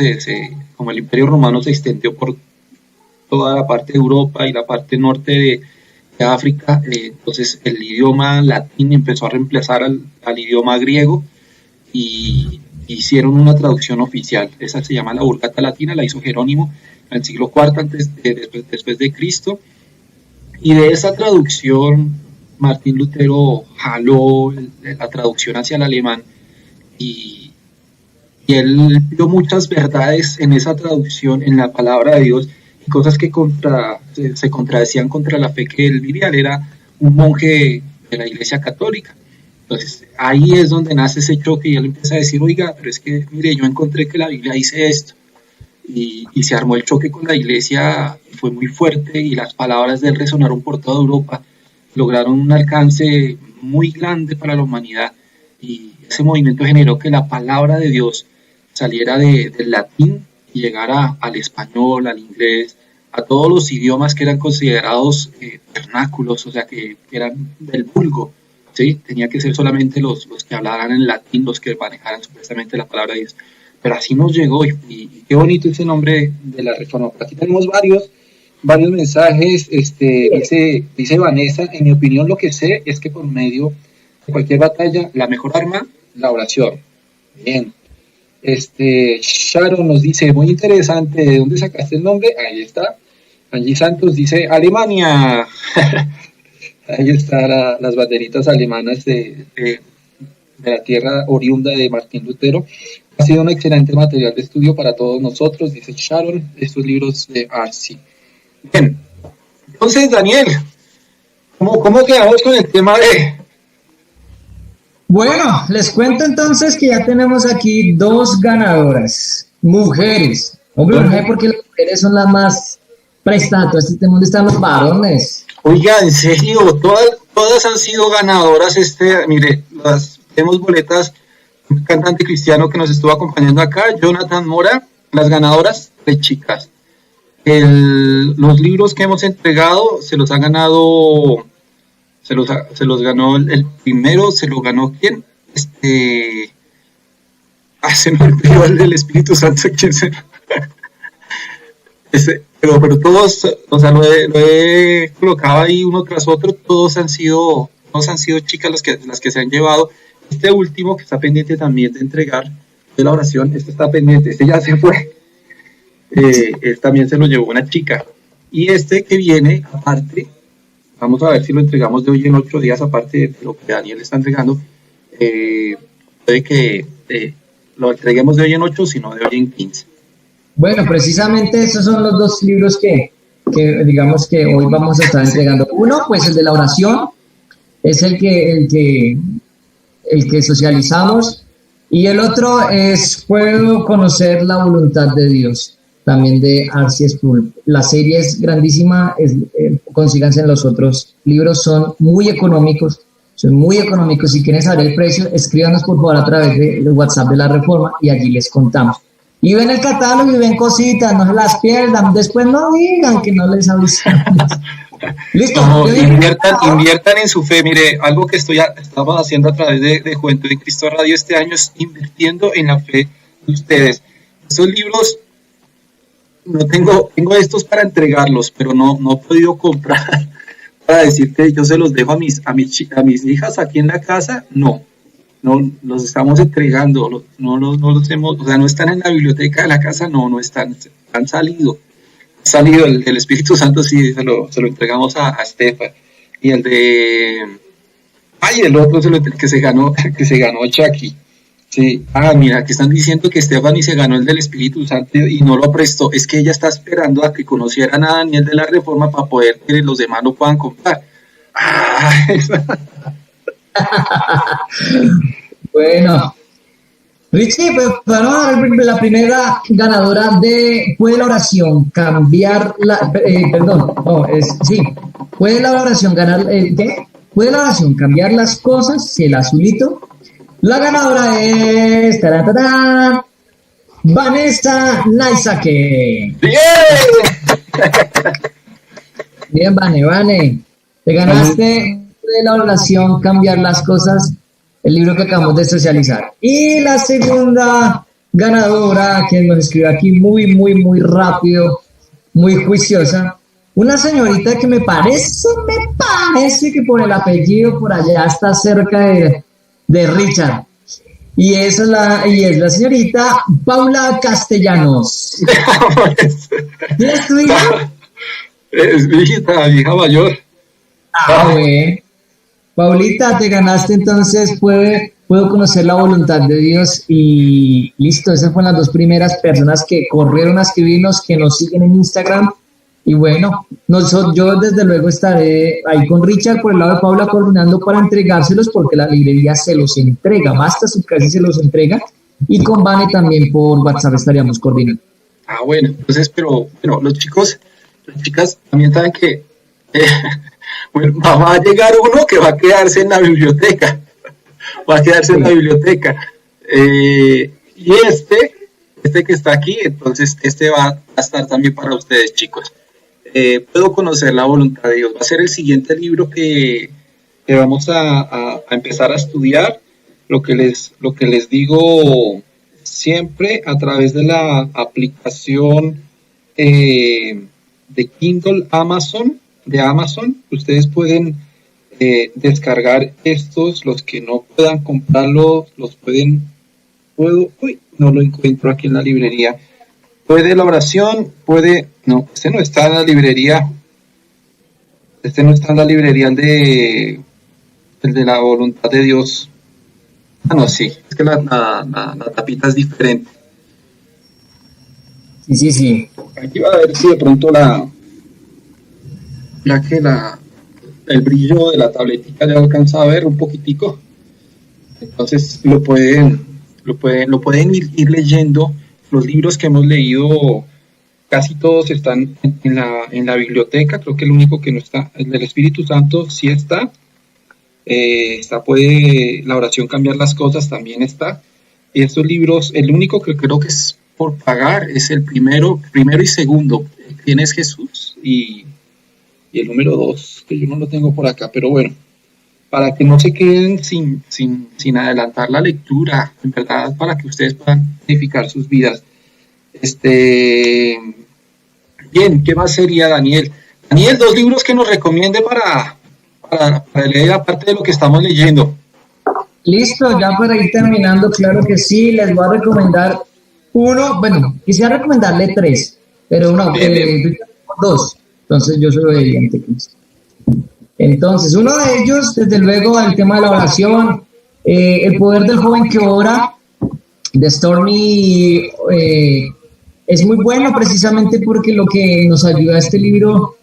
como el Imperio Romano se extendió por toda la parte de Europa y la parte norte de África, entonces el idioma latín empezó a reemplazar al idioma griego y hicieron una traducción oficial. Esa se llama la Vulgata Latina, la hizo Jerónimo en el siglo IV después de Cristo, y de esa traducción Martín Lutero jaló la traducción hacia el alemán y él vio muchas verdades en esa traducción, en la palabra de Dios, y cosas que se contradecían contra la fe que él vivía. Él era un monje de la Iglesia Católica. Entonces ahí es donde nace ese choque y él empieza a decir, oiga, pero es que, mire, yo encontré que la Biblia dice esto. Y se armó el choque con la Iglesia, fue muy fuerte y las palabras de él resonaron por toda Europa, lograron un alcance muy grande para la humanidad, y ese movimiento generó que la palabra de Dios saliera del latín y llegara al español, al inglés, a todos los idiomas que eran considerados vernáculos, o sea, que eran del vulgo, ¿sí? Tenía que ser solamente los que hablaran en latín, los que manejaran supuestamente la palabra de Dios. Pero así nos llegó, y qué bonito ese nombre de la reforma. Aquí tenemos varios mensajes. Dice Vanessa, en mi opinión lo que sé es que por medio de cualquier batalla, la mejor arma, la oración. Bien. Sharon nos dice, muy interesante, ¿de dónde sacaste el nombre? Ahí está. Angie Santos dice, Alemania. Ahí están las banderitas alemanas de la tierra oriunda de Martín Lutero. Ha sido un excelente material de estudio para todos nosotros, dice Sharon, estos libros de R.C. Bien, entonces Daniel, ¿cómo quedamos con el tema Bueno, les cuento entonces que ya tenemos aquí 2 ganadoras, mujeres. Hombre, mujer, porque las mujeres son las más prestadas. ¿Dónde están los varones? Oiga, en serio, todas han sido ganadoras. Mire, tenemos boletas, un cantante cristiano que nos estuvo acompañando acá, Jonathan Mora, las ganadoras de chicas. Los libros que hemos entregado se los ha ganado, se los ganó el primero, se lo ganó ¿quién? Se me olvidó el del Espíritu Santo, ¿quién será? Pero todos, o sea, lo he colocado ahí uno tras otro, todos han sido chicas las que se han llevado. Este último que está pendiente también de entregar de la oración, está pendiente, ya se fue. También se lo llevó una chica. Y que viene, aparte, vamos a ver si lo entregamos de hoy en 8 días, aparte de lo que Daniel está entregando, puede que lo entreguemos de hoy en 8, sino de hoy en 15. Bueno, precisamente esos son los 2 libros que digamos que hoy vamos a estar entregando. Uno, pues el de la oración, es el que socializamos, y el otro es Puedo conocer la voluntad de Dios, también de R.C. Sproul. La serie es grandísima, consíganse en los otros libros, son muy económicos. Si quieren saber el precio, escríbanos por favor a través del WhatsApp de la Reforma y allí les contamos. Y ven el catálogo y ven cositas, no se las pierdan, después no digan que no les avisamos. Listo. No, inviertan en su fe. Mire, algo que estamos haciendo a través de Juventud en Cristo Radio este año es invirtiendo en la fe de ustedes. Esos libros, no tengo estos para entregarlos, pero no he podido comprar para decir que yo se los dejo a mis hijas aquí en la casa. No los estamos entregando, no los hemos, o sea, no están en la biblioteca de la casa, no están, han salido el Espíritu Santo, sí, se lo entregamos a Estefan, y el otro que se ganó Chucky, sí, mira, que están diciendo que Stephanie se ganó el del Espíritu Santo y no lo prestó, es que ella está esperando a que conocieran a Daniel de la Reforma para poder que los demás lo puedan comprar. Bueno, Richie, pues vamos a ver la primera ganadora de ¿puede la oración cambiar la ¿puede la oración ganar ¿puede la oración cambiar las cosas? Si el azulito. La ganadora es Vanessa Naisake. Bien, Vane, te ganaste de la oración cambiar las cosas, el libro que acabamos de socializar. Y la segunda ganadora, que nos escribe aquí muy, muy, muy rápido, muy juiciosa, una señorita que me parece que por el apellido por allá está cerca de Richard. Y es la señorita Paula Castellanos. ¿Quién es tu hija? Es mi hija mayor. Bueno. Paulita, te ganaste entonces, puedo conocer la voluntad de Dios, y listo, esas fueron las 2 primeras personas que corrieron a escribirnos, que nos siguen en Instagram. Y bueno, yo desde luego estaré ahí con Richard por el lado de Paula coordinando para entregárselos, porque la librería se los entrega, basta su casa y se los entrega, y con Vane también por WhatsApp estaríamos coordinando. Bueno, entonces, pero las chicas también saben que bueno, va a llegar uno que va a quedarse en la biblioteca, y este que está aquí, entonces va a estar también para ustedes, chicos. Puedo conocer la voluntad de Dios, va a ser el siguiente libro que vamos a empezar a estudiar, lo que les digo siempre a través de la aplicación de Kindle de Amazon, ustedes pueden descargar estos, los que no puedan comprarlos, no lo encuentro aquí en la librería. Puede la oración, este no está en la librería, el de la voluntad de Dios. No, sí, es que la tapita es diferente. Sí. Aquí va a ver si de pronto el brillo de la tabletita ya alcanza a ver un poquitico. Entonces lo pueden ir leyendo. Los libros que hemos leído, casi todos están en la biblioteca. Creo que el único que no está, el del Espíritu Santo, sí está. Puede la oración cambiar las cosas, también está. Y estos libros, el único que creo que es por pagar es el primero y segundo. ¿Quién es Jesús? Y el número 2, que yo no lo tengo por acá, pero bueno, para que no se queden sin adelantar la lectura, en verdad, para que ustedes puedan edificar sus vidas. Bien, ¿qué más sería, Daniel? Daniel, 2 libros que nos recomiende para leer aparte de lo que estamos leyendo. Listo, ya para ir terminando, claro que sí, les voy a recomendar uno, bueno, quisiera recomendarle 3, pero no, 2, entonces yo soy obediente. Entonces, uno de ellos, desde luego, el tema de la oración, El poder del joven que ora, de Stormy, es muy bueno precisamente porque lo que nos ayuda a este libro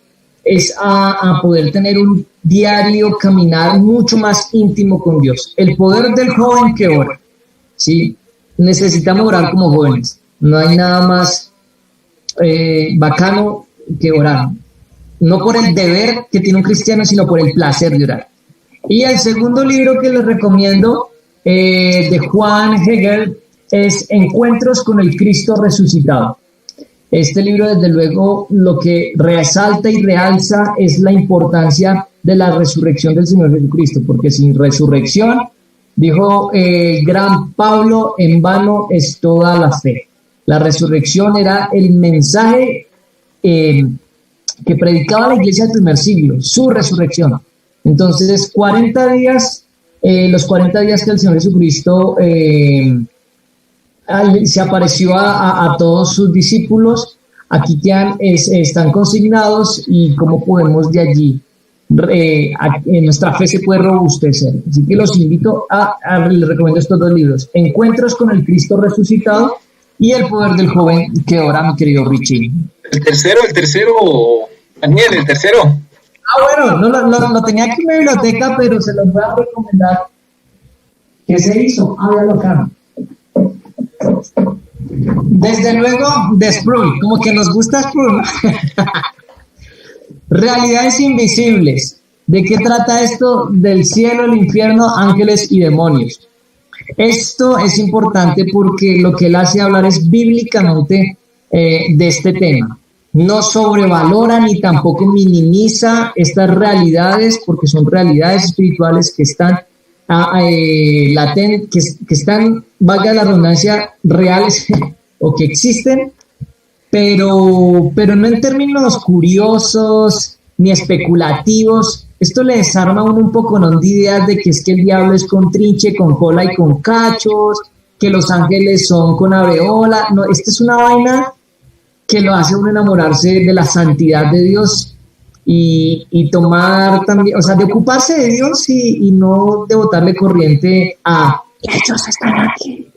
es a poder tener un diario caminar mucho más íntimo con Dios. El poder del joven que ora, ¿sí? Necesitamos orar como jóvenes. No hay nada más bacano que orar. No por el deber que tiene un cristiano, sino por el placer de orar. Y el segundo libro que les recomiendo, de Juan Hegel, es Encuentros con el Cristo Resucitado. Este libro, desde luego, lo que resalta y realza es la importancia de la resurrección del Señor Jesucristo, porque sin resurrección, dijo el gran Pablo, en vano es toda la fe. La resurrección era el mensaje que predicaba la iglesia del primer siglo, su resurrección. Entonces, 40 días, los 40 días que el Señor Jesucristo se apareció a todos sus discípulos, aquí están consignados y cómo podemos de allí, nuestra fe se puede robustecer. Así que los invito les recomiendo estos 2 libros, Encuentros con el Cristo Resucitado y El poder del joven que ora, mi querido Richie. El tercero, Daniel, el tercero. Bueno, no lo tenía aquí en mi biblioteca, pero se los voy a recomendar. ¿Qué se hizo? Háblalo acá. Desde luego, de Sproul, como que nos gusta Sproul. Realidades invisibles. ¿De qué trata esto? Del cielo, el infierno, ángeles y demonios. Esto es importante porque lo que él hace hablar es bíblicamente de este tema. No sobrevalora ni tampoco minimiza estas realidades, porque son realidades espirituales que están que están, valga la redundancia, reales o que existen, pero no en términos curiosos ni especulativos. Esto le desarma a uno un poco, ¿no?, de ideas de que es que el diablo es con trinche, con cola y con cachos, que los ángeles son con aureola. No, esta es una vaina que lo hace uno enamorarse de la santidad de Dios y tomar también, o sea, de ocuparse de Dios y no de botarle corriente a ellos están aquí.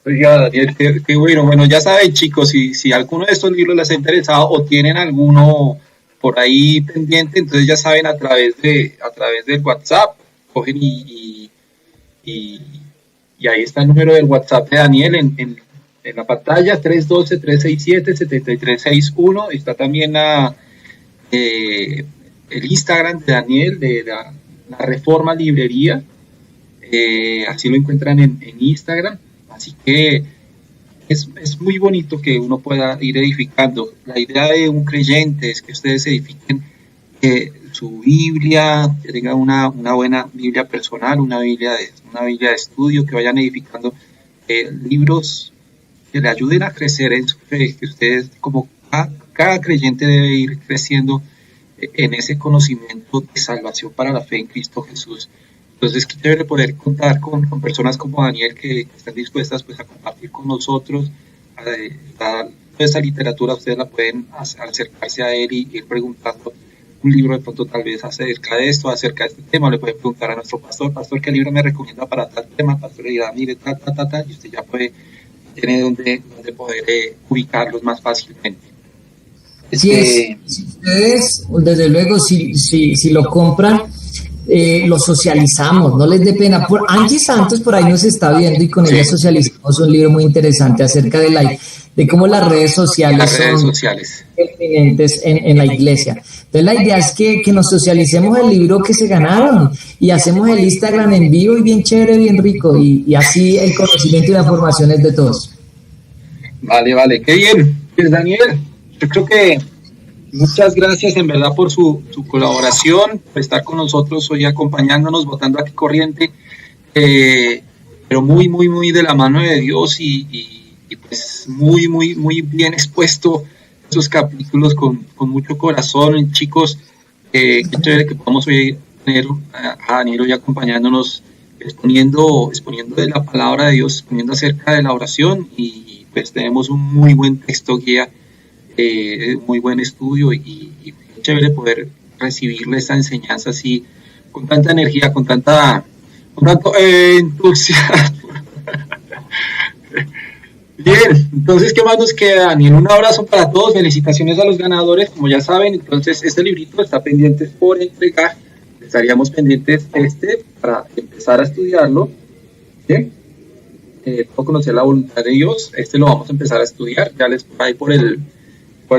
Oiga, Daniel, qué bueno. Bueno, ya saben, chicos, si alguno de estos libros les ha interesado o tienen alguno por ahí pendiente, entonces ya saben, a través del WhatsApp, cogen y ahí está el número del WhatsApp de Daniel en la pantalla, 312-367-7361. Está también el Instagram de Daniel, de la Reforma Librería. Así lo encuentran en Instagram. Así que es muy bonito que uno pueda ir edificando. La idea de un creyente es que ustedes edifiquen su Biblia, que tengan una buena Biblia personal, una Biblia de estudio, que vayan edificando libros que le ayuden a crecer en su fe, que ustedes, como cada creyente, debe ir creciendo en ese conocimiento de salvación para la fe en Cristo Jesús. Entonces, qué chévere poder contar con personas como Daniel que están dispuestas, pues, a compartir con nosotros toda esa literatura. Ustedes la pueden acercarse a él y ir preguntando un libro de pronto tal vez acerca de esto, acerca de este tema. Le pueden preguntar a nuestro pastor, ¿qué libro me recomienda para tal tema? Pastor le dirá, mire, y usted ya tiene donde poder ubicarlos más fácilmente. Si ustedes, desde luego, si lo compran, lo socializamos, no les dé pena. Angie Santos por ahí nos está viendo y con ella socializamos un libro muy interesante acerca de cómo las redes sociales son pertinentes en la iglesia. Entonces la idea es que nos socialicemos el libro que se ganaron y hacemos el Instagram en vivo y bien chévere, bien rico, y así el conocimiento y la formación es de todos. Vale, qué bien. Pues Daniel, yo creo que muchas gracias en verdad por su colaboración, por estar con nosotros hoy acompañándonos, botando aquí corriente, pero muy de la mano de Dios y pues muy bien expuesto esos capítulos con mucho corazón. Chicos, qué chévere que podamos hoy tener a Daniel hoy acompañándonos, exponiendo de la palabra de Dios, exponiendo acerca de la oración, y pues tenemos un muy buen texto guía, muy buen estudio, y qué chévere poder recibirle esta enseñanza así, con tanta energía, con tanto entusiasmo. Bien, entonces, ¿qué más nos queda, Daniel? Un abrazo para todos, felicitaciones a los ganadores, como ya saben. Entonces, este librito está pendiente por entregar, estaríamos pendientes para empezar a estudiarlo, ¿bien? Puedo conocer la voluntad de Dios, lo vamos a empezar a estudiar, ya les por ahí por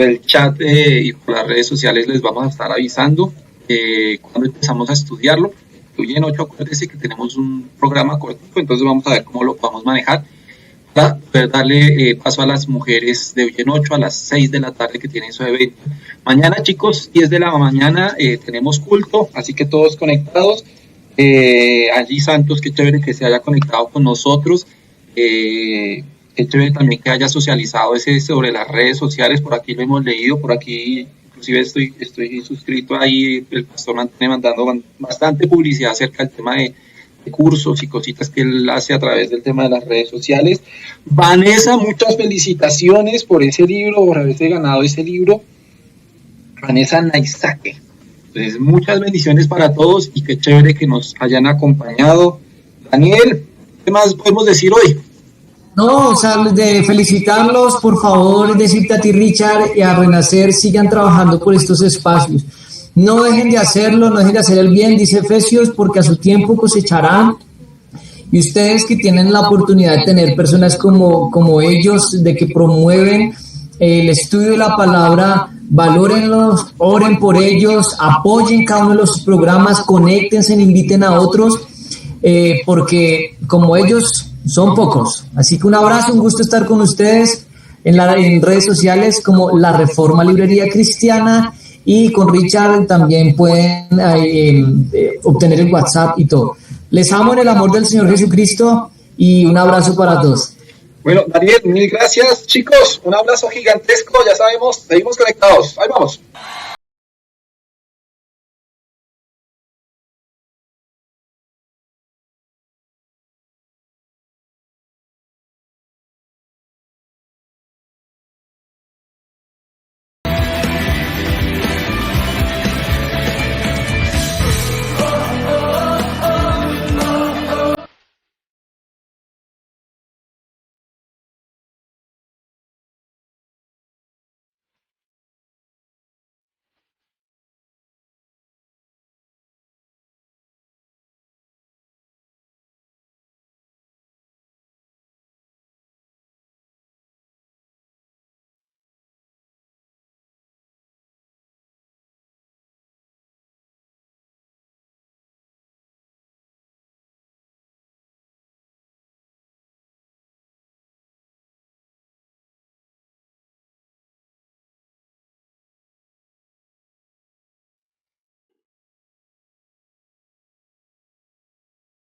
el chat y por las redes sociales les vamos a estar avisando cuando empezamos a estudiarlo. Hoy en 8, acuérdense que tenemos un programa corto, entonces vamos a ver cómo lo podemos manejar para poder darle paso a las mujeres de hoy en 8 a las 6 de la tarde que tienen su evento. Mañana, chicos, 10 de la mañana tenemos culto, así que todos conectados. Allí Santos, qué chévere que se haya conectado con nosotros. Qué chévere también que haya socializado sobre las redes sociales. Por aquí lo hemos leído, por aquí inclusive estoy suscrito ahí. El pastor mantiene mandando bastante publicidad acerca del tema de cursos y cositas que él hace a través del tema de las redes sociales. Vanessa, muchas felicitaciones por ese libro, por haberse ganado ese libro. Vanessa Naisake. Entonces, muchas bendiciones para todos y qué chévere que nos hayan acompañado. Daniel, ¿qué más podemos decir hoy? No, o sea, de felicitarlos, por favor, decirte a ti, Richard, y a Renacer, sigan trabajando por estos espacios. No dejen de hacerlo, no dejen de hacer el bien, dice Efesios, porque a su tiempo cosecharán. Y ustedes que tienen la oportunidad de tener personas como ellos, de que promueven el estudio de la palabra, valórenlos, oren por ellos, apoyen cada uno de los programas, conéctense, inviten a otros, porque como ellos son pocos. Así que un abrazo, un gusto estar con ustedes en redes sociales como La Reforma Librería Cristiana, y con Richard también pueden obtener el WhatsApp y todo. Les amo en el amor del Señor Jesucristo y un abrazo para todos. Bueno, Daniel, mil gracias. Chicos, un abrazo gigantesco. Ya sabemos, seguimos conectados. Ahí vamos.